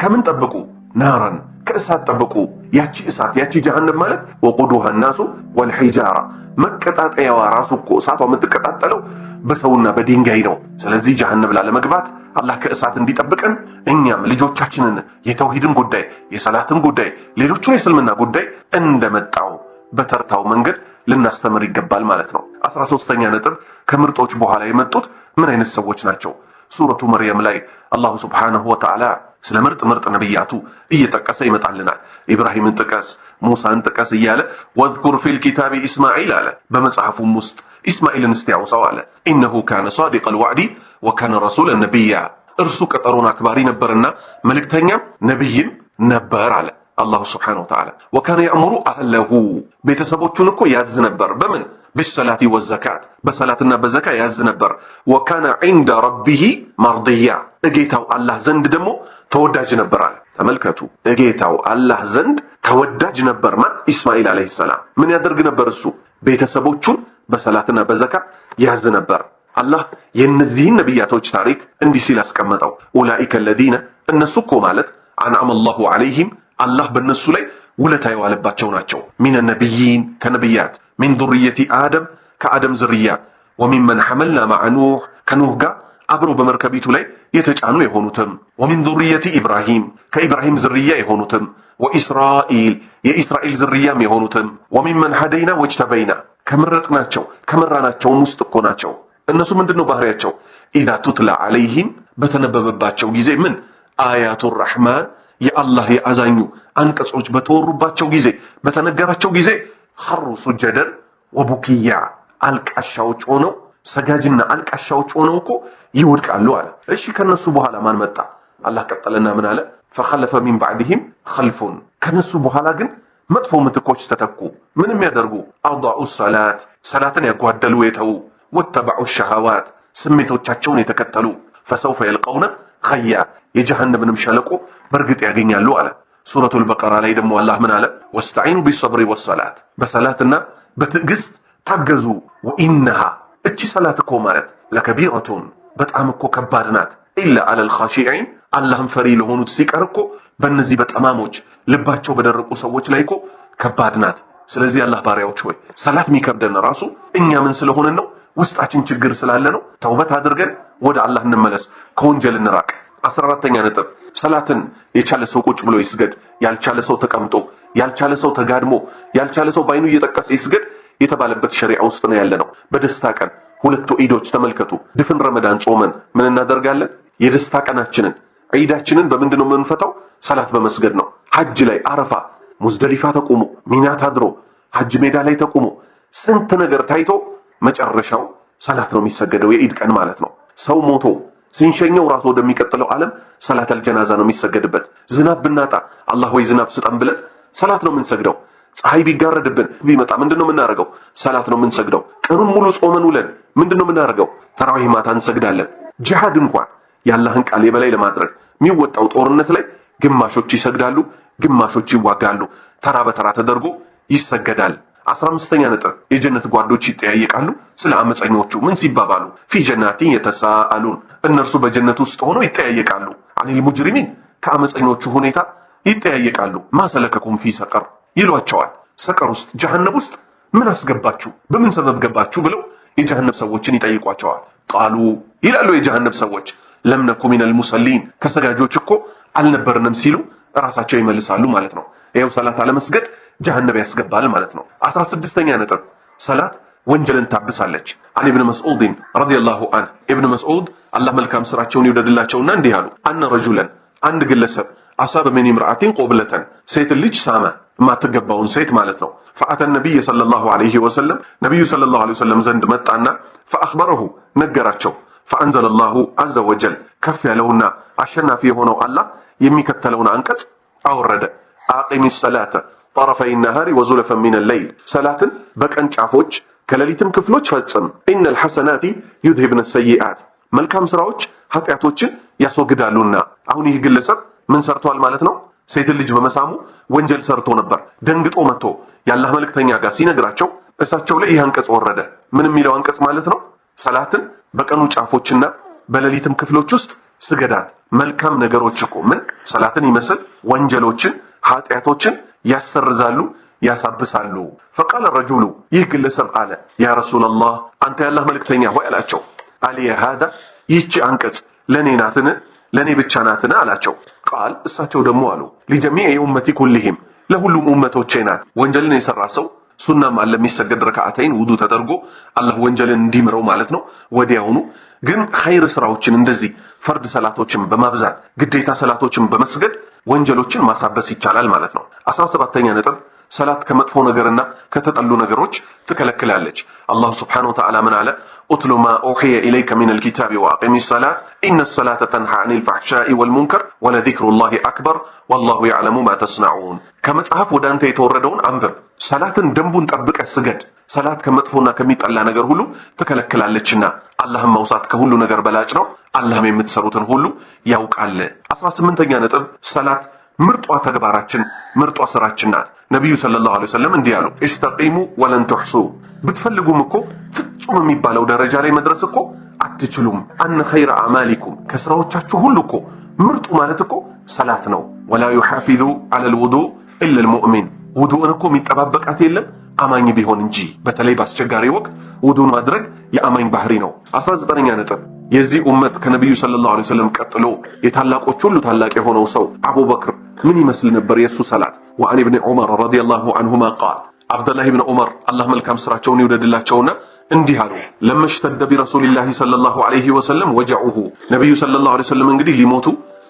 ከምን ጠብቁ? ናራን ከእሳት ጠብቁ። ያቺ እሳት ያቺ ጀሃነም ማለት ወቁዱሃ الناس والحجاره መቀጣጠያዋ ራሱ እኮ እሳቷ የምትቀጣጠለው በሰውና በድንጋይ ነው። ስለዚህ ጀሃነም ላለመግባት አላህ ከእሳት እንዲጠብቀን እኛም ልጆቻችንን የተውሂድን ጉዳይ የሰላትን ጉዳይ ሌሎቹን የእስልምና ጉዳይ እንደመጣው በተርታው መንገድ ልናስተምር ይገባል ማለት ነው። 13ኛ ነጥብ ከምርጦች በኋላ የመጡት ምን አይነት ሰዎች ናቸው? ሱረቱ መርየም ላይ አላሁ ሱብሓነሁ ወተዓላ ስለ ምርጥ ነብያቱ እየጠቀሰ ይመጣልናል። ኢብራሂምን ጥቀስ፣ ሙሳን ጥቀስ እያለ ወዝኩር ፊል ኪታቢ ኢስማዒል አለ። በመጽሐፉም ውስጥ ኢስማዒልን እስቲያውሳው አለ። ኢነሁ ካነ ሷዲቀል ወዕዲ ወካነ ረሱለን ነቢያ እርሱ ቀጠሮን አክባሪ ነበርና መልእክተኛም ነብይም ነበር አለ አላሁ ሱብሓነሁ ወተዓላ። ወካነ ያእሙሩ አህለሁ ቤተሰቦቹን እኮ ያዝ ነበር በምን بالصلاة والزكاة በሰላትና በዘካ ያዝ ነበር። ወካነ ዒንደ ረቢሂ መርዲያ እጌታው አላህ ዘንድ ደግሞ ተወዳጅ ነበር አለ። ተመልከቱ እጌታው አላህ ዘንድ ተወዳጅ ነበር ማን? ኢስማዒል አለይሂ ሰላም። ምን ያደርግ ነበር እሱ? ቤተሰቦቹን በሰላትና በዘካ ያዝ ነበር። አላህ የነዚህን ነብያቶች ታሪክ እንዲህ ሲል አስቀመጠው። ኡላኢከ الذين እነሱ እኮ ማለት አንዓመ አላሁ ዐለይሂም አላህ በእነሱ ላይ ውለታ የዋለባቸው ናቸው። ሚነ ነቢይን ከነብያት ሚን ዙርየቲ አደም ከአደም ዝርያ ወሚመን ሐመልና ማዕ ኑህ ከኑህ ጋር አብሮ በመርከቢቱ ላይ የተጫኑ የሆኑትም ወሚን ዙርየቲ ኢብራሂም ከኢብራሂም ዝርያ የሆኑትም ወኢስራኤል የኢስራኤል ዝርያም የሆኑትም ወሚመን ሀደይና ወጅተበይና ከመረጥናቸው ከመራናቸውም ውስጥ እኮ ናቸው። እነሱ ምንድነው ባህሪያቸው? ኢዛ ቱትላ ዐለይሂም በተነበበባቸው ጊዜ ምን አያቱ ረሕማን የአላህ የአዛኙ አንቀጾች በተወሩባቸው ጊዜ በተነገራቸው ጊዜ ኸሩ ሱጀደን ወቡኪያ አልቃሻዎች ሆነው ሰጋጅና አልቃሻዎች ሆነው እኮ ይወድቃሉ አለ። እሺ ከነሱ በኋላ ማን መጣ? አላህ ቀጠለና ምን አለ? ፈኸለፈ ሚን ባዕድህም ኸልፉን ከነሱ በኋላ ግን መጥፎ ምትኮች ተተኩ። ምንም ያደርጉ አضعوا الصلاة ሰላትን ያጓደሉ የተው ወተበዑ الشهوات ስሜቶቻቸውን የተከተሉ فسوف يلقون خيا የጀሃነምንም ሸለቆ በርግጥ ያገኛሉ አለ። ሱረቱል በቀራ ላይ ደግሞ አላህ ምን አለ? ወስተዒኑ ቢሰብሪ ወሰላት በሰላትና በትዕግስት ታገዙ። ወኢነሃ እቺ ሰላት እኮ ማለት ለከቢረቱን በጣም እኮ ከባድ ናት። ኢላ አለል ኻሺዒን አላህን ፈሪ ለሆኑት ሲቀር እኮ በእነዚህ በጠማሞች ልባቸው በደረቁ ሰዎች ላይ እኮ ከባድ ናት። ስለዚህ አላህ ባሪያዎች ሆይ ሰላት የሚከብደን ራሱ እኛ ምን ስለሆነን ነው? ውስጣችን ችግር ስላለ ነው። ተውበት አድርገን ወደ አላህ እንመለስ፣ ከወንጀል እንራቅ። 14ኛ ነጥብ ሰላትን የቻለ ሰው ቁጭ ብሎ ይስገድ፣ ያልቻለ ሰው ተቀምጦ፣ ያልቻለ ሰው ተጋድሞ፣ ያልቻለ ሰው ባይኑ እየጠቀሰ ይስገድ የተባለበት ሸሪዓ ውስጥ ነው ያለነው። በደስታ ቀን ሁለቱ ዒዶች ተመልከቱ። ድፍን ረመዳን ጾመን ምን እናደርጋለን? የደስታ ቀናችንን ዒዳችንን በምንድነው የምንፈታው? ሰላት በመስገድ ነው። ሐጅ ላይ አረፋ ሙዝደሊፋ ተቆሞ ሚና ታድሮ ሐጅ ሜዳ ላይ ተቆሞ ስንት ነገር ታይቶ መጨረሻው ሰላት ነው የሚሰገደው። የዒድ ቀን ማለት ነው። ሰው ሞቶ ሲንሸኘው ራሱ ወደሚቀጥለው ዓለም ሰላተል ጀናዛ ነው የሚሰገድበት። ዝናብ ብናጣ አላህ ወይ ዝናብ ስጠን ብለን ሰላት ነው የምንሰግደው። ፀሐይ ቢጋረድብን ቢመጣ ምንድነው የምናደርገው? ሰላት ነው የምንሰግደው። ቀኑን ሙሉ ጾመን ውለን ምንድነው የምናደርገው? ተራዊህ ማታ እንሰግዳለን። ጂሃድ እንኳን የአላህን ቃል የበላይ ለማድረግ የሚወጣው ጦርነት ላይ ግማሾች ይሰግዳሉ፣ ግማሾች ይዋጋሉ። ተራ በተራ ተደርጎ ይሰገዳል። 15ኛ ነጥብ የጀነት ጓዶች ይጠያየቃሉ። ስለ አመፀኞቹ ምን ሲባባሉ? ፊ ጀናቲን የተሳአሉን እነርሱ በጀነት ውስጥ ሆነው ይጠያየቃሉ። አኒል ሙጅሪሚን ከአመፀኞቹ ሁኔታ ይጠያየቃሉ። ማሰለከኩም ፊ ሰቀር ይሏቸዋል። ሰቀር ውስጥ ጀሃነም ውስጥ ምን አስገባችሁ? በምን ሰበብ ገባችሁ? ብለው የጀሃነም ሰዎችን ይጠይቋቸዋል። ቃሉ ይላሉ የጀሃነም ሰዎች ለም ነኩ ሚነል ሙሰሊን ከሰጋጆች እኮ አልነበርንም ሲሉ ራሳቸው ይመልሳሉ ማለት ነው። ይሄው ሰላት አለመስገድ ጀሃነም ያስገባል ማለት ነው። 16ኛ ነጥብ ሰላት ወንጀልን ታብሳለች። አን ኢብኑ መስዑድ ረዲየላሁ ዐንሁ ኢብኑ መስዑድ አላህ መልካም ስራቸውን ይወደድላቸውና እንዲህ አሉ። አነ ረጁለን አንድ ግለሰብ አሳበ ሚን ኢምራአቲን ቁብለተን ሴት ልጅ ሳመ፣ የማትገባውን ሴት ማለት ነው። ፈአተ ነብይ ሰለላሁ ዐለይሂ ወሰለም ነብዩ ሰለላሁ ዐለይሂ ወሰለም ዘንድ መጣና ፈአኽበረሁ ነገራቸው። ፈአንዘለ አላሁ ዐዘ ወጀል ከፍ ያለውና አሸናፊ የሆነው አላህ የሚከተለውን አንቀጽ አወረደ። አቂሚ ሰላተ ጠረፈይ ነሃሪ ወዙለፈን ሚነል ለይል ሰላትን በቀን ጫፎች ከሌሊትም ክፍሎች ፈጽም። ኢነል ሐሰናቲ ዩዝሂብነ ሰይአት መልካም ስራዎች ኃጢያቶችን ያስወግዳሉና። አሁን ይህ ግለሰብ ምን ሰርቷል ማለት ነው? ሴት ልጅ በመሳሙ ወንጀል ሰርቶ ነበር። ደንግጦ መጥቶ የአላህ መልእክተኛ ጋር ሲነግራቸው እሳቸው ላይ ይህ አንቀጽ ወረደ። ምን የሚለው አንቀጽ ማለት ነው? ሰላትን በቀኑ ጫፎችና በሌሊትም ክፍሎች ውስጥ ስገዳት። መልካም ነገሮች እኮ ምን ሰላትን ይመስል ወንጀሎችን ኃጢያቶችን ያሰርዛሉ ያሳብሳሉ። فقال الرجل ይህ ግለሰብ አለ ያ ረሱላህ አንተ ያላህ መልእክተኛ ሆይ አላቸው። አሊየ هذا ይህች አንቀጽ ለኔ ናትን ለኔ ብቻ ናትን አላቸው። ቃል እሳቸው ደግሞ አሉ لجميع امتي كلهم ለሁሉም ኡመቶቼ ናት። ወንጀልን የሰራ ሰው ሱናም አለ የሚሰገድ ረካዓተይን ውዱ ተደርጎ አላህ ወንጀልን እንዲምረው ማለት ነው ወዲያውኑ። ግን ኸይር ስራዎችን እንደዚህ ፈርድ ሰላቶችን በማብዛት ግዴታ ሰላቶችን በመስገድ ወንጀሎችን ማሳበስ ይቻላል ማለት ነው። 17ኛ ነጥብ ሰላት ከመጥፎ ነገርና ከተጠሉ ነገሮች ትከለክላለች። አላህ Subhanahu Wa Ta'ala ምን አለ? ኡትሉ ማ ኡሂየ ኢለይከ ሚነል ኪታቢ ወአቂሚስ ሰላት ኢነስ ሰላተ ተንሃ ዐኒል ፈሕሻኢ ወልሙንከር ወለዚክሩላሂ አክበር ወላሁ የዕለሙ ማ ተስነዑን። ከመጽሐፍ ወደ አንተ የተወረደውን አንብብ፣ ሰላትን ደንቡን ጠብቀህ ስገድ። ሰላት ከመጥፎና ከሚጠላ ነገር ሁሉ ትከለክላለችና አላህን መውሳት ከሁሉ ነገር በላጭ ነው። አላህም የምትሰሩትን ሁሉ ያውቃል። 18ኛ ነጥብ ሰላት ምርጧ ተግባራችን ምርጧ ስራችን ናት። ነብዩ ሰለላሁ ዐለይሂ ወሰለም እንዲህ አሉ ኢስተቂሙ ወለን ተሕሱ። ብትፈልጉም እኮ ፍጹም የሚባለው ደረጃ ላይ መድረስ እኮ አትችሉም። አነ ኸይረ አዕማሊኩም ከስራዎቻችሁ ሁሉ እኮ ምርጡ ማለት እኮ ሰላት ነው። ወላ ዩሐፊዙ ዐለል ውዱእ ኢላ አልሙእሚን። ውዱእን እኮ የሚጠባበቃት የለም አማኝ ቢሆን እንጂ። በተለይ በአስቸጋሪ ወቅት ውዱእ ማድረግ የአማኝ ባህሪ ነው። 19ኛ ነጥብ የዚህ ኡመት ከነብዩ ሰለላሁ ዐለይሂ ወሰለም ቀጥሎ የታላቆች ሁሉ ታላቅ የሆነው ሰው አቡበክር ምን ይመስል ነበር የሱ ሰላት? ወአን ኢብኑ ዑመር ረዲየላሁ ዐንሁማ ቃል አብዱላህ ኢብኑ ዑመር አላህ መልካም ስራቸውን ይወደድላቸውና እንዲህ አሉ ለመሽተደ ቢረሱሊላሂ ሰለላሁ ዐለይሂ ወሰለም ወጀዑሁ። ነብዩ ሰለላሁ ዐለይሂ ወሰለም እንግዲህ ሊሞቱ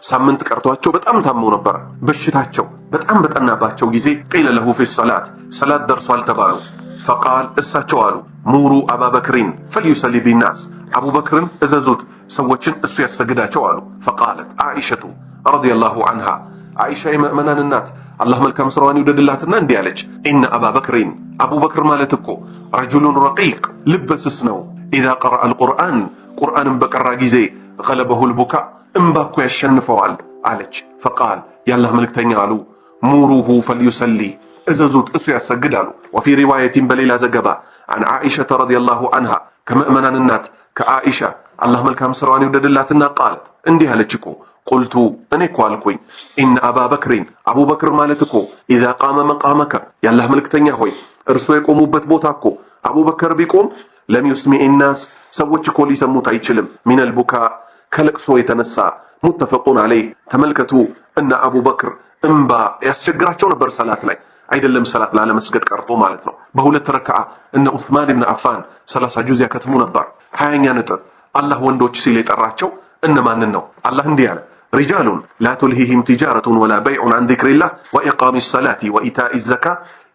ሳምንት ቀርቷቸው በጣም ታመው ነበር። በሽታቸው በጣም በጠናባቸው ጊዜ ቂለ ለሁ ፊ ሰላት ሰላት ደርሷል ተባሉ። ፈቃል እሳቸው አሉ ሙሩ አባበክሪን ፈልዩሰሊ ቢናስ አቡበክርን እዘዙት ሰዎችን እሱ ያሰግዳቸው አሉ። ፈቃለት አኢሸቱ ረዲየላሁ ዐንሃ አይሻ የምእመናን እናት አላህ መልካም ስራዋን ይወደድላትና እንዲህ አለች ኢነ አባበክሪን አቡበክር ማለት እኮ ረጁሉን ረቂቅ ልበስስ ነው። ኢዛ ቀረአ አልቁርአን ቁርአንን በቀራ ጊዜ ገለበሁ ልቡካ እንባ እኮ ያሸንፈዋል አለች። ፈቃል የአላህ መልእክተኛ አሉ ሙሩሁ ፈልዩሰሊ እዘዙት እሱ ያሰግድ አሉ። ወፊ ሪዋየቲን በሌላ ዘገባ አን አኢሸተ ረዲየላሁ ዐንሃ ከምእመናን እናት ከአኢሻ አላህ መልካም ስራዋን ይወደድላትና ቃል እንዲህ አለች እኮ ቁልቱ እኔ እኮ አልኩኝ ኢነ አባበክሪን አቡበክር ማለት እኮ ኢዛ ቃመ መቃመከ የአላህ መልእክተኛ ሆይ እርሱ የቆሙበት ቦታ እኮ አቡበክር ቢቆም ለም ዩስሚዕ ናስ ሰዎች እኮ ሊሰሙት አይችልም። ሚነል ቡካ ከለቅሶ የተነሳ ሙተፈቁን ዐለይህ። ተመልከቱ እነ አቡበክር እንባ ያስቸግራቸው ነበር ሰላት ላይ አይደለም ሰላት ላለመስገድ ቀርቶ ማለት ነው። በሁለት ረካዓ እነ ዑስማን ኢብኑ አፋን 30 ጁዝ ያከትሙ ነበር። 20ኛ ነጥብ አላህ ወንዶች ሲል የጠራቸው እነማንን ነው? አላህ እንዲህ አለ ሪጃሉን ላ ቱልሂሂም ቲጃረቱን ወላ በይዑን ዐን ዚክሪላህ ወኢቃሚስ ሰላቲ ወኢታኢዝ ዘካ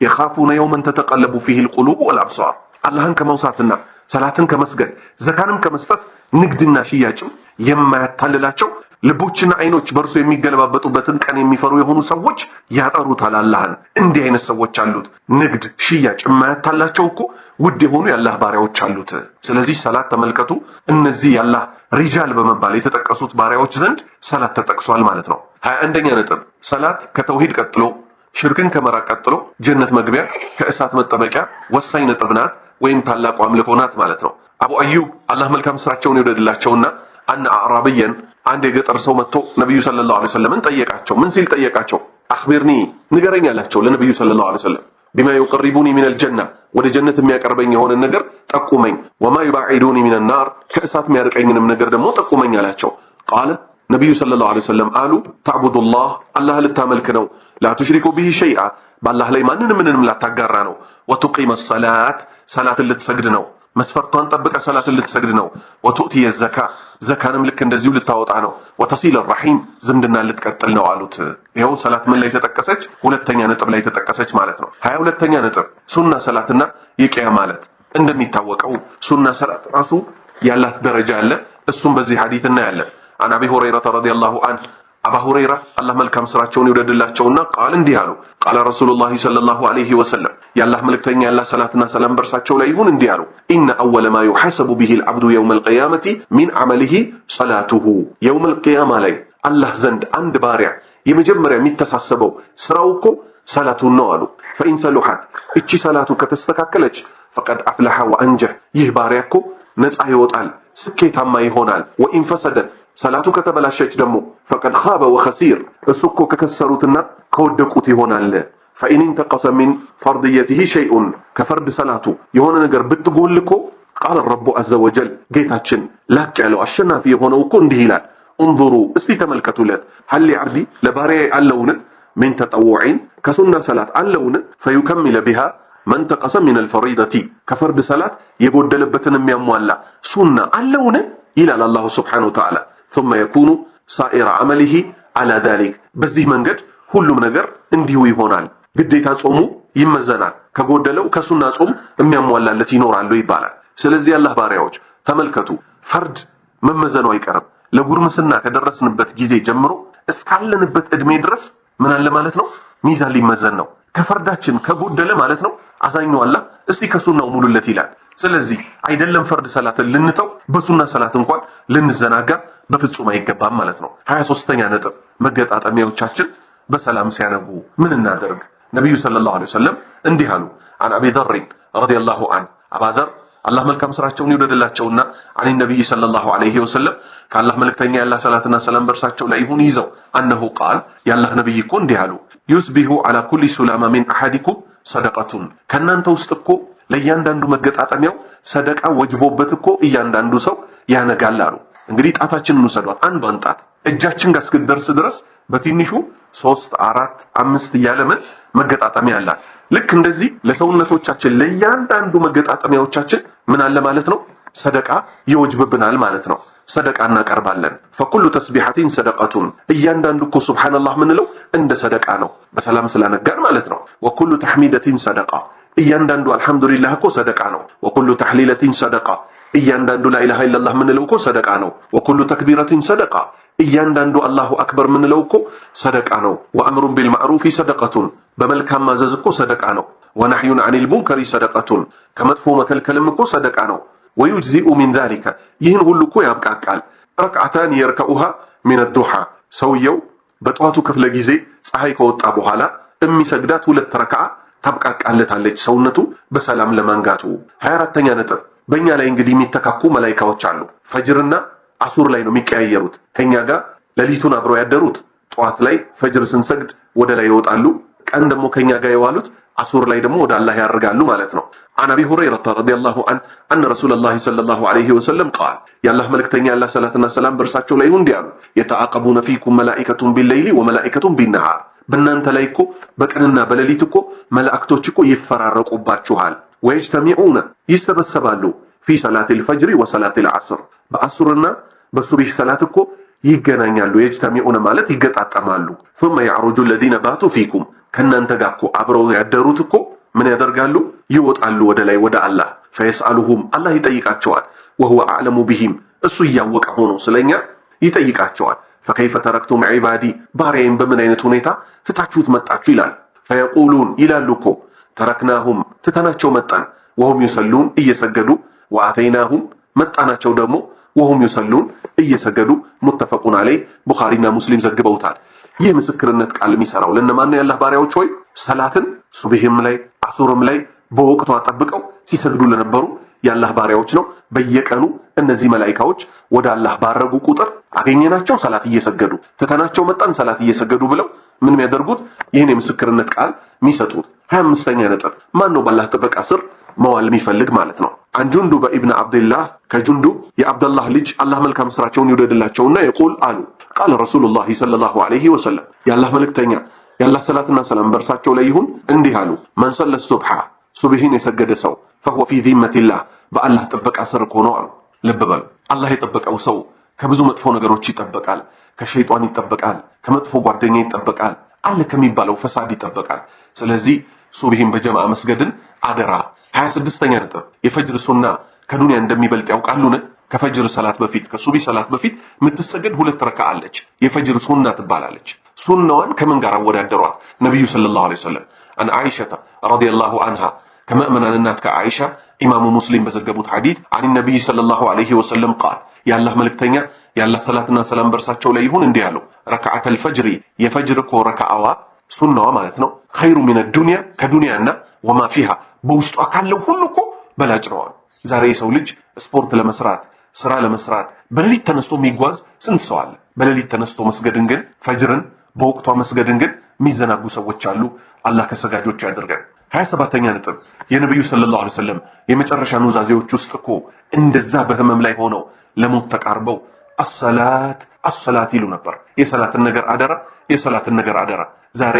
የኻፉነ የውመን ተተቀለቡ ፊሂል ቁሉብ ወልአብሷር። አላህን ከመውሳትና ሰላትን ከመስገድ ዘካንም ከመስጠት ንግድና ሽያጭም የማያታልላቸው ልቦችና አይኖች በእርሱ የሚገለባበጡበትን ቀን የሚፈሩ የሆኑ ሰዎች ያጠሩታል አላህን። እንዲህ አይነት ሰዎች አሉት። ንግድ ሽያጭ የማያታላቸው እኮ ውድ የሆኑ የአላህ ባሪያዎች አሉት። ስለዚህ ሰላት ተመልከቱ እነዚህ የአላህ ሪጃል በመባል የተጠቀሱት ባሪያዎች ዘንድ ሰላት ተጠቅሷል ማለት ነው። 21ኛ ነጥብ ሰላት ከተውሂድ ቀጥሎ ሽርክን ከመራቅ ቀጥሎ ጀነት መግቢያ ከእሳት መጠበቂያ ወሳኝ ነጥብ ናት ወይም ታላቁ አምልኮ ናት ማለት ነው። አቡ አዩብ አላህ መልካም ስራቸውን ይወደድላቸውና አን አዕራቢየን አንድ የገጠር ሰው መጥቶ ነብዩ ሰለላሁ ዐለይሂ ወሰለምን ጠየቃቸው። ምን ሲል ጠየቃቸው? አኽቢርኒ ንገረኝ አላቸው ለነብዩ ሰለላሁ ዐለይሂ ወሰለም ቢማ ይቀርቡኒ ሚነል ጀና ወደ ጀነት የሚያቀርበኝ የሆነ ነገር ጠቁመኝ፣ ወማ ይባዒዱኒ ሚነን ናር ከእሳት የሚያርቀኝንም ነገር ደግሞ ጠቁመኝ አላቸው። ቃለ ነብዩ ሰለላሁ ዐለይሂ ወሰለም አሉ ተዕቡዱላህ አላህ ልታመልክ ነው፣ ላ ቱሽሪኩ ቢሂ ሸይአ በአላህ ላይ ምንም ላታጋራ ነው፣ ወቱቂመ ሰላት ሰላትን ልትሰግድ ነው፣ መስፈርቷን ጠብቀ ሰላትን ልትሰግድ ነው፣ ወቱእቲየ ዘካ ዘካንም ልክ እንደዚሁ ልታወጣ ነው፣ ወተሲለ ረሒም ዝምድና ልትቀጥል ነው አሉት። ይኸው ሰላት ምን ላይ ተጠቀሰች? ሁለተኛ ነጥብ ላይ ተጠቀሰች ማለት ነው። 22ኛ ነጥብ ሱና ሰላትና የቂያ ማለት። እንደሚታወቀው ሱና ሰላት ራሱ ያላት ደረጃ አለ። እሱም በዚህ ሐዲስ እናያለን። አን አቢ ሁረይራ ረዲየላሁ ዐንሁ አባ ሁረይራ አላህ መልካም ስራቸውን ይወደድላቸውና ቃል እንዲህ አሉ ቃለ ረሱሉላሂ ሰለላሁ ዐለይሂ ወሰለም የአላህ መልእክተኛ ያላህ ሰላትና ሰላም በርሳቸው ላይ ይሁን እንዲህ አሉ ኢነ አወለ ማ يحاسب به العبد يوم القيامة من عمله صلاته يوم القيامة ላይ አላህ ዘንድ አንድ ባሪያ የመጀመሪያ የሚተሳሰበው ስራው እኮ ሰላቱን ነው አሉ فإن صلحت እቺ ሰላቱ ከተስተካከለች فقد أفلح وأنجح ይህ ባሪያ እኮ ነፃ ይወጣል ስኬታማ ይሆናል وإن فسدت ሰላቱ ከተበላሸች ደግሞ فقد خاب وخسير እሱ እኮ ከከሰሩትና ከወደቁት ይሆናል فإن انتقص من فرضيته شيء كفرد صلاته የሆነ ነገር ብትጎል እኮ قال الرب عز وجل ጌታችን ላቅ ያለው አሸናፊ የሆነው እኮ እንዲህ ይላል انظروا እስቲ ተመልከቱለት هل لعبدي ለባሪያዬ አለውን من تطوعين كسنة صلاة አለውን فيكمل بها من تقص من الفريضة كفرد صلاة የጎደለበትን የሚያሟላ ሱና አለውን ይላል አላህ Subhanahu Wa Ta'ala ثم يكون سائر عمله على ذلك በዚህ መንገድ ሁሉም ነገር እንዲሁ ይሆናል ግዴታ ጾሙ ይመዘናል ከጎደለው ከሱና ጾም የሚያሟላለት ይኖራል ይባላል ስለዚህ አላህ ባሪያዎች ተመልከቱ ፈርድ መመዘኑ አይቀርም ለጉርምስና ከደረስንበት ጊዜ ጀምሮ እስካለንበት እድሜ ድረስ ምን አለ ማለት ነው ሚዛን ሊመዘን ነው ከፈርዳችን ከጎደለ ማለት ነው አዛኙ አላህ እስቲ ከሱናው ሙሉለት ይላል ስለዚህ አይደለም ፈርድ ሰላትን ልንተው በሱና ሰላት እንኳን ልንዘናጋ በፍጹም አይገባም ማለት ነው 23ኛ ነጥብ መገጣጠሚያዎቻችን በሰላም ሲያነቡ ምን እናደርግ ነብዩ ሰለላሁ ዐለይሂ ወሰለም እንዲህ አሉ عن ابي ذر رضي الله عنه አባ ዘር አላህ መልካም ስራቸውን ይወደድላቸውና عن النبي صلى الله عليه وسلم ከአላህ መልእክተኛ ያላህ ሰላትና ሰላም በርሳቸው ላይ ይሁን ይዘው انه قال ያላህ ነብይ እኮ እንዲህ አሉ يصبح على كل سلامة من احدكم صدقة ከናንተ ውስጥ እኮ ለእያንዳንዱ መገጣጠሚያው ሰደቃ ወጅቦበት እኮ እያንዳንዱ ሰው ያነጋል አሉ እንግዲህ ጣታችንን ወሰዷት አንዷን ጣት እጃችን ጋር እስክደርስ ድረስ በትንሹ 3 4 5 እያለ መገጣጠሚያ አለ ልክ እንደዚህ ለሰውነቶቻችን ለእያንዳንዱ መገጣጠሚያዎቻችን ምን አለ ማለት ነው ሰደቃ ይወጅብብናል ማለት ነው ሰደቃ እናቀርባለን فكل تسبيحة صدقة እያንዳንዱ እኮ ሱብሃንአላህ ምንለው እንደ ሰደቃ ነው በሰላም ስላነጋን ማለት ነው وكل تحميدة صدقة እያንዳንዱ አልহামዱሊላህ እኮ ሰደቃ ነው وكل تحليلة صدقة እያንዳንዱ لا اله الا الله ምንለው እኮ ሰደቃ ነው وكل تكبيرة صدقة እያንዳንዱ አላሁ አክበር ምንለው እኮ ሰደቃ ነው وامر بالمعروف صدقة በመልካም ማዘዝ እኮ ሰደቃ ነው ونهي عن المنكر صدقة ከመጥፎ መከልከልም እኮ ሰደቃ ነው ويجزئ من ذلك ይህን ሁሉ እኮ ያብቃቃል ረክዓታን يركعها من الضحى ሰውየው በጧቱ ክፍለ ጊዜ ፀሐይ ከወጣ በኋላ የሚሰግዳት ሁለት ረክዓ ታብቃቃለታለች ሰውነቱ በሰላም ለማንጋቱ 24ኛ ነጥብ በእኛ ላይ እንግዲህ የሚተካኩ መላእክቶች አሉ ፈጅርና አሱር ላይ ነው የሚቀያየሩት ከኛ ጋር ሌሊቱን አብረው ያደሩት ጧት ላይ ፈጅር ስንሰግድ ወደ ላይ ይወጣሉ ቀን ደግሞ ከኛ ጋር የዋሉት አሱር ላይ ደግሞ ወደ አላህ ያርጋሉ ማለት ነው عن ابي هريره رضي الله عنه ان رسول الله صلى الله عليه وسلم قال يا الله ملكتኛ ያላህ ሰላትና ሰላም በርሳቸው ላይ ይሁን እንዲያሉ يتعاقبون فيكم ملائكه بالليل وملائكه بالنهار በእናንተ ላይ እኮ በቀንና በሌሊት እኮ መላእክቶች እኮ ይፈራረቁባችኋል ويجتمعون ይሰበሰባሉ في صلاه الفجر وصلاه العصر በአሱርና በሱብህ ሰላት እኮ ይገናኛሉ يجتمعون ማለት ይገጣጣማሉ ثم يعرج الذين باتوا فيكم ከናንተ ጋር እኮ አብረው ያደሩት እኮ ምን ያደርጋሉ ይወጣሉ ወደ ላይ ወደ አላህ فيسالهم الله ይጠይቃቸዋል وهو اعلم بهم እሱ ያወቀ ሆኖ ስለኛ ይጠይቃቸዋል فكيف تركتم عبادي ባሪያዬን በምን አይነት ሁኔታ ትታችሁት መጣችሁ ይላል فيقولون ይላሉ እኮ تركناهم ትተናቸው መጣን وهم يصلون እየሰገዱ واتيناهم መጣናቸው ደግሞ وهم يصلون እየሰገዱ متفقون عليه ቡኻሪና ሙስሊም ዘግበውታል ይህ ምስክርነት ቃል የሚሰራው ለነማን ያላህ ባሪያዎች ሆይ ሰላትን ሱብሂም ላይ አሱርም ላይ በወቅቱ አጠብቀው ሲሰግዱ ለነበሩ ያላህ ባሪያዎች ነው በየቀኑ እነዚህ መላእክቶች ወደ አላህ ባረጉ ቁጥር አገኘናቸው ሰላት እየሰገዱ ተተናቸው መጣን ሰላት እየሰገዱ ብለው ምን የሚያደርጉት ይሄን የምስክርነት ቃል የሚሰጡት 25ኛ ነጥብ ማን ነው በአላህ ጥበቃ ስር መዋል የሚፈልግ ማለት ነው አንጁንዱ በኢብኑ አብዱላህ ከጁንዱ የአብዱላህ ልጅ አላህ መልካም ስራቸውን ይወደድላቸውና يقول አሉ قال رسول الله صلى الله عليه وسلم يا الله ملكتኛ ያላህ ሰላትና ሰላም በርሳቸው ላይ ይሁን እንዲህ አሉ من صلى الصبح ሱብሂን የሰገደ ሰው فهو في ذمة الله በአላህ ጥበቃ ስር ሆኖ አሉ ልብ በሉ አላህ የጠበቀው ሰው ከብዙ መጥፎ ነገሮች ይጠበቃል ከሸይጣን ይጠበቃል ከመጥፎ ጓደኛ ይጠበቃል አለ ከሚባለው ፈሳድ ይጠበቃል ስለዚህ ሱብሂን በጀማዓ መስገድን አደራ 26ኛ ነጥብ የፈጅር ሱና ከዱንያ እንደሚበልጥ ያውቃሉን ከፈጅር ሰላት በፊት ከሱቢ ሰላት በፊት የምትሰገድ ሁለት ረካዓ አለች የፈጅር ሱና ትባላለች ሱናዋን ከምን ጋር አወዳደሯት ነብዩ ሰለላሁ ዐለይሂ ወሰለም አን አይሻ ረዲየላሁ ዐንሃ ከመእመናን እናት ከዓኢሻ ኢማሙ ሙስሊም በዘገቡት ሐዲስ አን ነብይ ሰለላሁ ዐለይሂ ወሰለም ቃል ያላህ መልእክተኛ ያላህ ሰላትና ሰላም በርሳቸው ላይ ይሁን እንዲህ አለው ረክዓተል ፈጅሪ የፈጅር እኮ ረክዓዋ ሱናዋ ማለት ነው ኸይሩ ሚነ ዱንያ ከዱንያና ወማ ፊሃ በውስጧ ካለው ሁሉ እኮ በላጭ ነው። ዛሬ የሰው ልጅ ስፖርት ለመስራት ስራ ለመስራት በሌሊት ተነስቶ የሚጓዝ ስንት ሰው አለ። በሌሊት ተነስቶ መስገድን ግን ፈጅርን በወቅቷ መስገድን ግን የሚዘናጉ ሰዎች አሉ። አላህ ከሰጋጆች ያደርገን። 27ኛ ነጥብ የነብዩ ሰለላሁ ዐለይሂ ወሰለም የመጨረሻ ኑዛዜዎች ውስጥ እኮ እንደዛ በህመም ላይ ሆነው ለሞት ተቃርበው አሰላት ይሉ ነበር። የሰላትን ነገር አደራ፣ የሰላትን ነገር አደራ። ዛሬ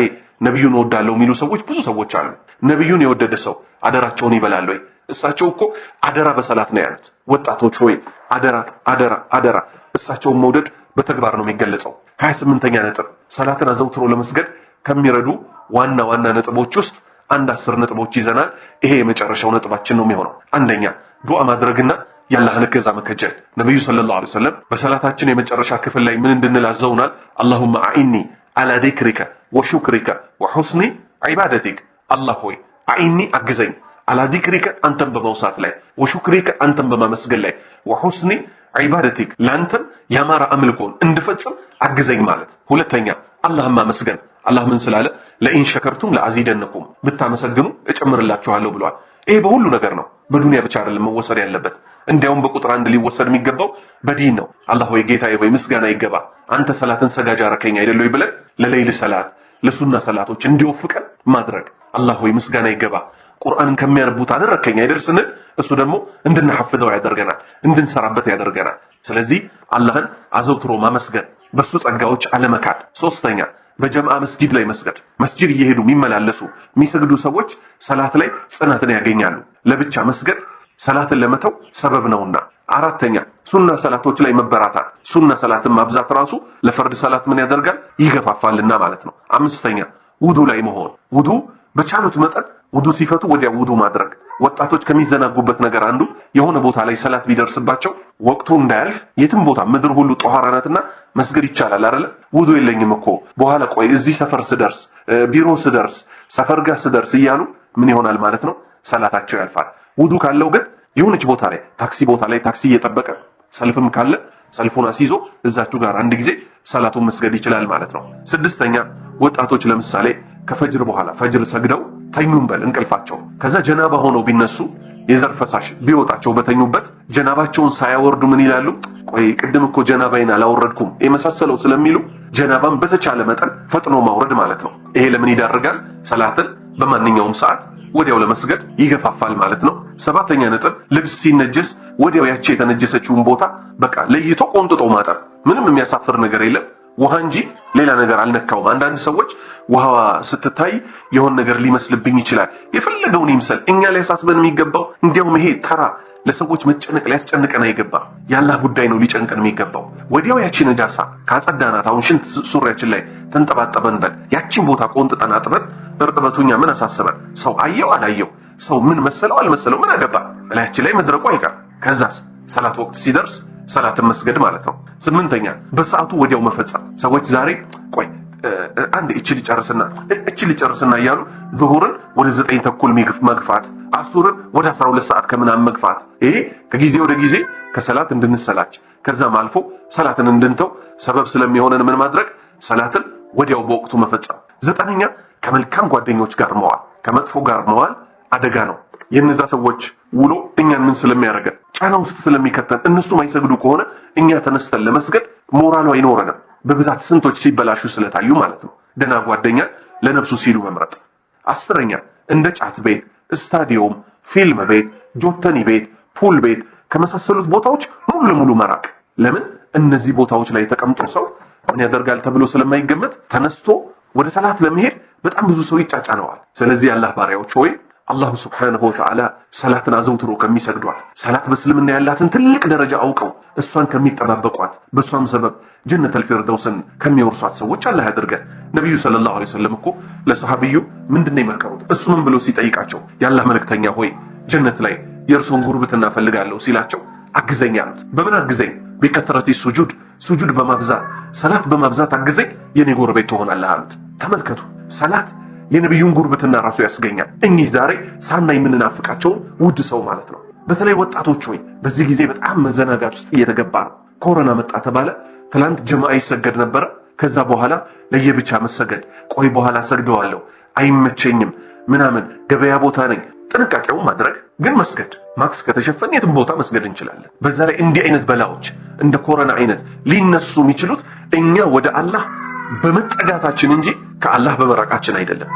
ነብዩን ወዳለው የሚሉ ሰዎች ብዙ ሰዎች አሉ። ነብዩን የወደደ ሰው አደራቸውን ይበላል ወይ? እሳቸው እኮ አደራ በሰላት ነው ያሉት። ወጣቶች ሆይ አደራ አደራ አደራ። እሳቸውን መውደድ በተግባር ነው የሚገለጸው። 28ኛ ነጥብ ሰላትን አዘውትሮ ለመስገድ ከሚረዱ ዋና ዋና ነጥቦች ውስጥ አንድ 10 ነጥቦች ይዘናል። ይሄ የመጨረሻው ነጥባችን ነው የሚሆነው። አንደኛ ዱዓ ማድረግና ያላህን እገዛ መከጀል። ነብዩ ሰለላሁ ዐለይሂ ወሰለም በሰላታችን የመጨረሻ ክፍል ላይ ምን እንድንል አዘውናል? አላሁመ አኢኒ አላ ዚክሪከ ወሹክሪከ ወሁስኒ ዒባደቲክ። አላህ ሆይ አኢኒ አግዘኝ፣ አላ ዚክሪከ አንተን በመውሳት ላይ፣ ወሹክሪከ አንተን በማመስገን ላይ፣ ወሁስኒ ዒባደቲክ ለአንተም ያማረ አምልኮን እንድፈጽም አግዘኝ ማለት። ሁለተኛ አላህን ማመስገን። አላህ ምን ስላለ? ለኢን ሸከርቱም ለአዚደነኩም ብታመሰግኑ እጨምርላችኋለሁ ብሏል። ይሄ በሁሉ ነገር ነው። በዱንያ ብቻ አይደለም መወሰድ ያለበት። እንዲያውም በቁጥር አንድ ሊወሰድ የሚገባው በዲን ነው። አላህ ወይ ጌታዬ ወይ ምስጋና ይገባ አንተ ሰላትን ሰጋጅ አረከኝ አይደል ወይ ብለን ለሌሊት ሰላት ለሱና ሰላቶች እንዲወፍቀን ማድረግ። አላህ ወይ ምስጋና ይገባ ቁርአንን ከሚያነቡት አደረከኝ አይደል ስንል እሱ ደግሞ እንድንሐፍዘው ያደርገናል፣ እንድንሰራበት ያደርገናል። ስለዚህ አላህን አዘውትሮ ማመስገን፣ በሱ ጸጋዎች አለመካድ። ሶስተኛ በጀማዓ መስጊድ ላይ መስገድ። መስጊድ እየሄዱ የሚመላለሱ የሚሰግዱ ሰዎች ሰላት ላይ ጽናትን ያገኛሉ። ለብቻ መስገድ ሰላትን ለመተው ሰበብ ነውና። አራተኛ ሱና ሰላቶች ላይ መበራታት። ሱና ሰላትን ማብዛት ራሱ ለፈርድ ሰላት ምን ያደርጋል? ይገፋፋልና ማለት ነው። አምስተኛ ውዱ ላይ መሆን። ውዱ በቻሉት መጠን ውዱ ሲፈቱ ወዲያ ውዱ ማድረግ። ወጣቶች ከሚዘናጉበት ነገር አንዱ የሆነ ቦታ ላይ ሰላት ቢደርስባቸው ወቅቱ እንዳያልፍ የትም ቦታ ምድር ሁሉ ጧሃራ ናትና መስገድ ይቻላል አይደል? ውዱ የለኝም እኮ በኋላ ቆይ እዚህ ሰፈር ስደርስ ቢሮ ስደርስ ሰፈር ጋር ስደርስ እያሉ ምን ይሆናል ማለት ነው? ሰላታቸው ያልፋል። ውዱ ካለው ግን የሆነች ቦታ ላይ ታክሲ እየጠበቀ ሰልፍም ካለ ሰልፉን አስይዞ እዛችሁ ጋር አንድ ጊዜ ሰላቱን መስገድ ይችላል ማለት ነው። ስድስተኛ ወጣቶች ለምሳሌ ከፈጅር በኋላ ፈጅር ሰግደው ተኙም በል እንቅልፋቸው ከዛ ጀናባ ሆነው ቢነሱ የዘር ፈሳሽ ቢወጣቸው በተኙበት ጀናባቸውን ሳያወርዱ ምን ይላሉ? ቆይ ቅድም እኮ ጀናባይን አላወረድኩም የመሳሰለው ስለሚሉ ጀናባን በተቻለ መጠን ፈጥኖ ማውረድ ማለት ነው። ይሄ ለምን ይዳርጋል? ሰላትን በማንኛውም ሰዓት ወዲያው ለመስገድ ይገፋፋል ማለት ነው። ሰባተኛ ነጥብ ልብስ ሲነጀስ ወዲያው ያቺ የተነጀሰችውን ቦታ በቃ ለይቶ ቆንጥጦ ማጠብ። ምንም የሚያሳፍር ነገር የለም። ውሃ እንጂ ሌላ ነገር አልነካውም። አንዳንድ ሰዎች ውሃዋ ስትታይ የሆነ ነገር ሊመስልብኝ ይችላል። የፈለገውን ይምሰል፣ እኛ ሊያሳስበን የሚገባው እንዲያውም ይሄ ተራ ለሰዎች መጨነቅ ሊያስጨንቀን አይገባም። ያላህ ጉዳይ ነው ሊጨንቀን የሚገባው። ወዲያው ያቺ ነጃሳ ካጸዳናት አሁን ሽንት ሱሪያችን ላይ ተንጠባጠበን በል ያቺን ቦታ ቆንጥጠን አጥበን እርጥበቱኛ ምን አሳስበን? ሰው አየው አላየው፣ ሰው ምን መሰለው አልመሰለው ምን አገባ? በላያችን ላይ መድረቁ አይቀር። ከዛስ ሰላት ወቅት ሲደርስ ሰላትን መስገድ ማለት ነው። ስምንተኛ በሰዓቱ ወዲያው መፈጸም። ሰዎች ዛሬ ቆይ አንድ እቺ ሊጨርስና እያሉ ዙሁርን ወደ 9 ተኩል መግፋት፣ አሱርን ወደ 12 ሰዓት ከምናምን መግፋት። ይሄ ከጊዜ ወደ ጊዜ ከሰላት እንድንሰላች ከዛም አልፎ ሰላትን እንድንተው ሰበብ ስለሚሆነን ምን ማድረግ? ሰላትን ወዲያው በወቅቱ መፈጸም። ዘጠነኛ ከመልካም ጓደኞች ጋር መዋል። ከመጥፎ ጋር መዋል አደጋ ነው። የነዛ ሰዎች ውሎ እኛን ምን ስለሚያደርገን ጫና ውስጥ ስለሚከተን እነሱ ማይሰግዱ ከሆነ እኛ ተነስተን ለመስገድ ሞራሉ አይኖረንም። በብዛት ስንቶች ሲበላሹ ስለታዩ ማለት ነው። ደና ጓደኛ ለነፍሱ ሲሉ መምረጥ። አስረኛ እንደ ጫት ቤት፣ ስታዲየም፣ ፊልም ቤት፣ ጆተኒ ቤት፣ ፑል ቤት ከመሳሰሉት ቦታዎች ሙሉ ለሙሉ መራቅ። ለምን? እነዚህ ቦታዎች ላይ ተቀምጦ ሰው ምን ያደርጋል ተብሎ ስለማይገመት ተነስቶ ወደ ሰላት ለመሄድ በጣም ብዙ ሰው ይጫጫነዋል። ስለዚህ አላህ ባሪያዎች ሆይ አላሁ ሱብሓነሁ ወተዓላ ሰላትን አዘውትሮ ከሚሰግዷት ሰላት በእስልምና ያላትን ትልቅ ደረጃ አውቀው እሷን ከሚጠባበቋት በሷም ሰበብ ጀነተል ፊርደውስን ከሚወርሷት ሰዎች አላህ ያድርገን። ነብዩ ሰለላሁ ዐለይሂ ወሰለም እኮ ለሰሃቢዩ ምንድነው የመከሩት? እሱ ምን ብሎ ሲጠይቃቸው ያላህ መልእክተኛ ሆይ ጀነት ላይ የእርሱን ጉርብትና ፈልጋለሁ ሲላቸው አግዘኝ አሉት። በምን አግዘኝ? ቢከተረቲ ሱጁድ በማብዛት ሰላት በማብዛት አግዘኝ የኔ ጎረቤት ትሆናለህ አሉት። ተመልከቱ፣ ሰላት የነብዩን ጉርብትና ራሱ ያስገኛል። እኚህ ዛሬ ሳናይ የምንናፍቃቸው ውድ ሰው ማለት ነው። በተለይ ወጣቶች ሆይ በዚህ ጊዜ በጣም መዘናጋት ውስጥ እየተገባ ነው። ኮሮና መጣ ተባለ። ትላንት ጀማዓ ይሰገድ ነበር። ከዛ በኋላ ለየብቻ መሰገድ፣ ቆይ በኋላ ሰግደዋለሁ አይመቸኝም ምናምን፣ ገበያ ቦታ ነኝ፣ ጥንቃቄውን ማድረግ ግን መስገድ። ማክስ ከተሸፈን የትም ቦታ መስገድ እንችላለን። በዛ ላይ እንዲህ አይነት በላዎች እንደ ኮሮና አይነት ሊነሱ የሚችሉት እኛ ወደ አላህ በመጠጋታችን እንጂ ከአላህ በመራቃችን አይደለም።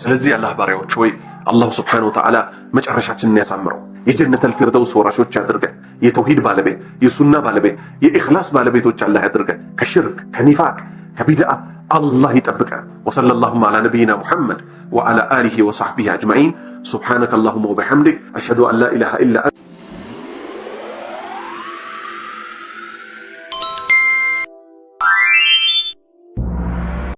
ስለዚህ አላህ ባሪያዎች ሆይ አላህ Subhanahu Wa Ta'ala መጨረሻችንን ያሳምረው፣ የጀነተል ፊርደውስ ወራሾች ያድርገን፣ የተውሂድ ባለቤት የሱና ባለቤት የኢኽላስ ባለቤቶች አላህ ያድርገን፣ ከሽርክ ከኒፋቅ ከቢድዓ الله يطبقه. وصلى اللهم على نبينا محمد وعلى آله وصحبه أجمعين. سبحانك اللهم وبحمدك أشهد أن لا إله إلا أنت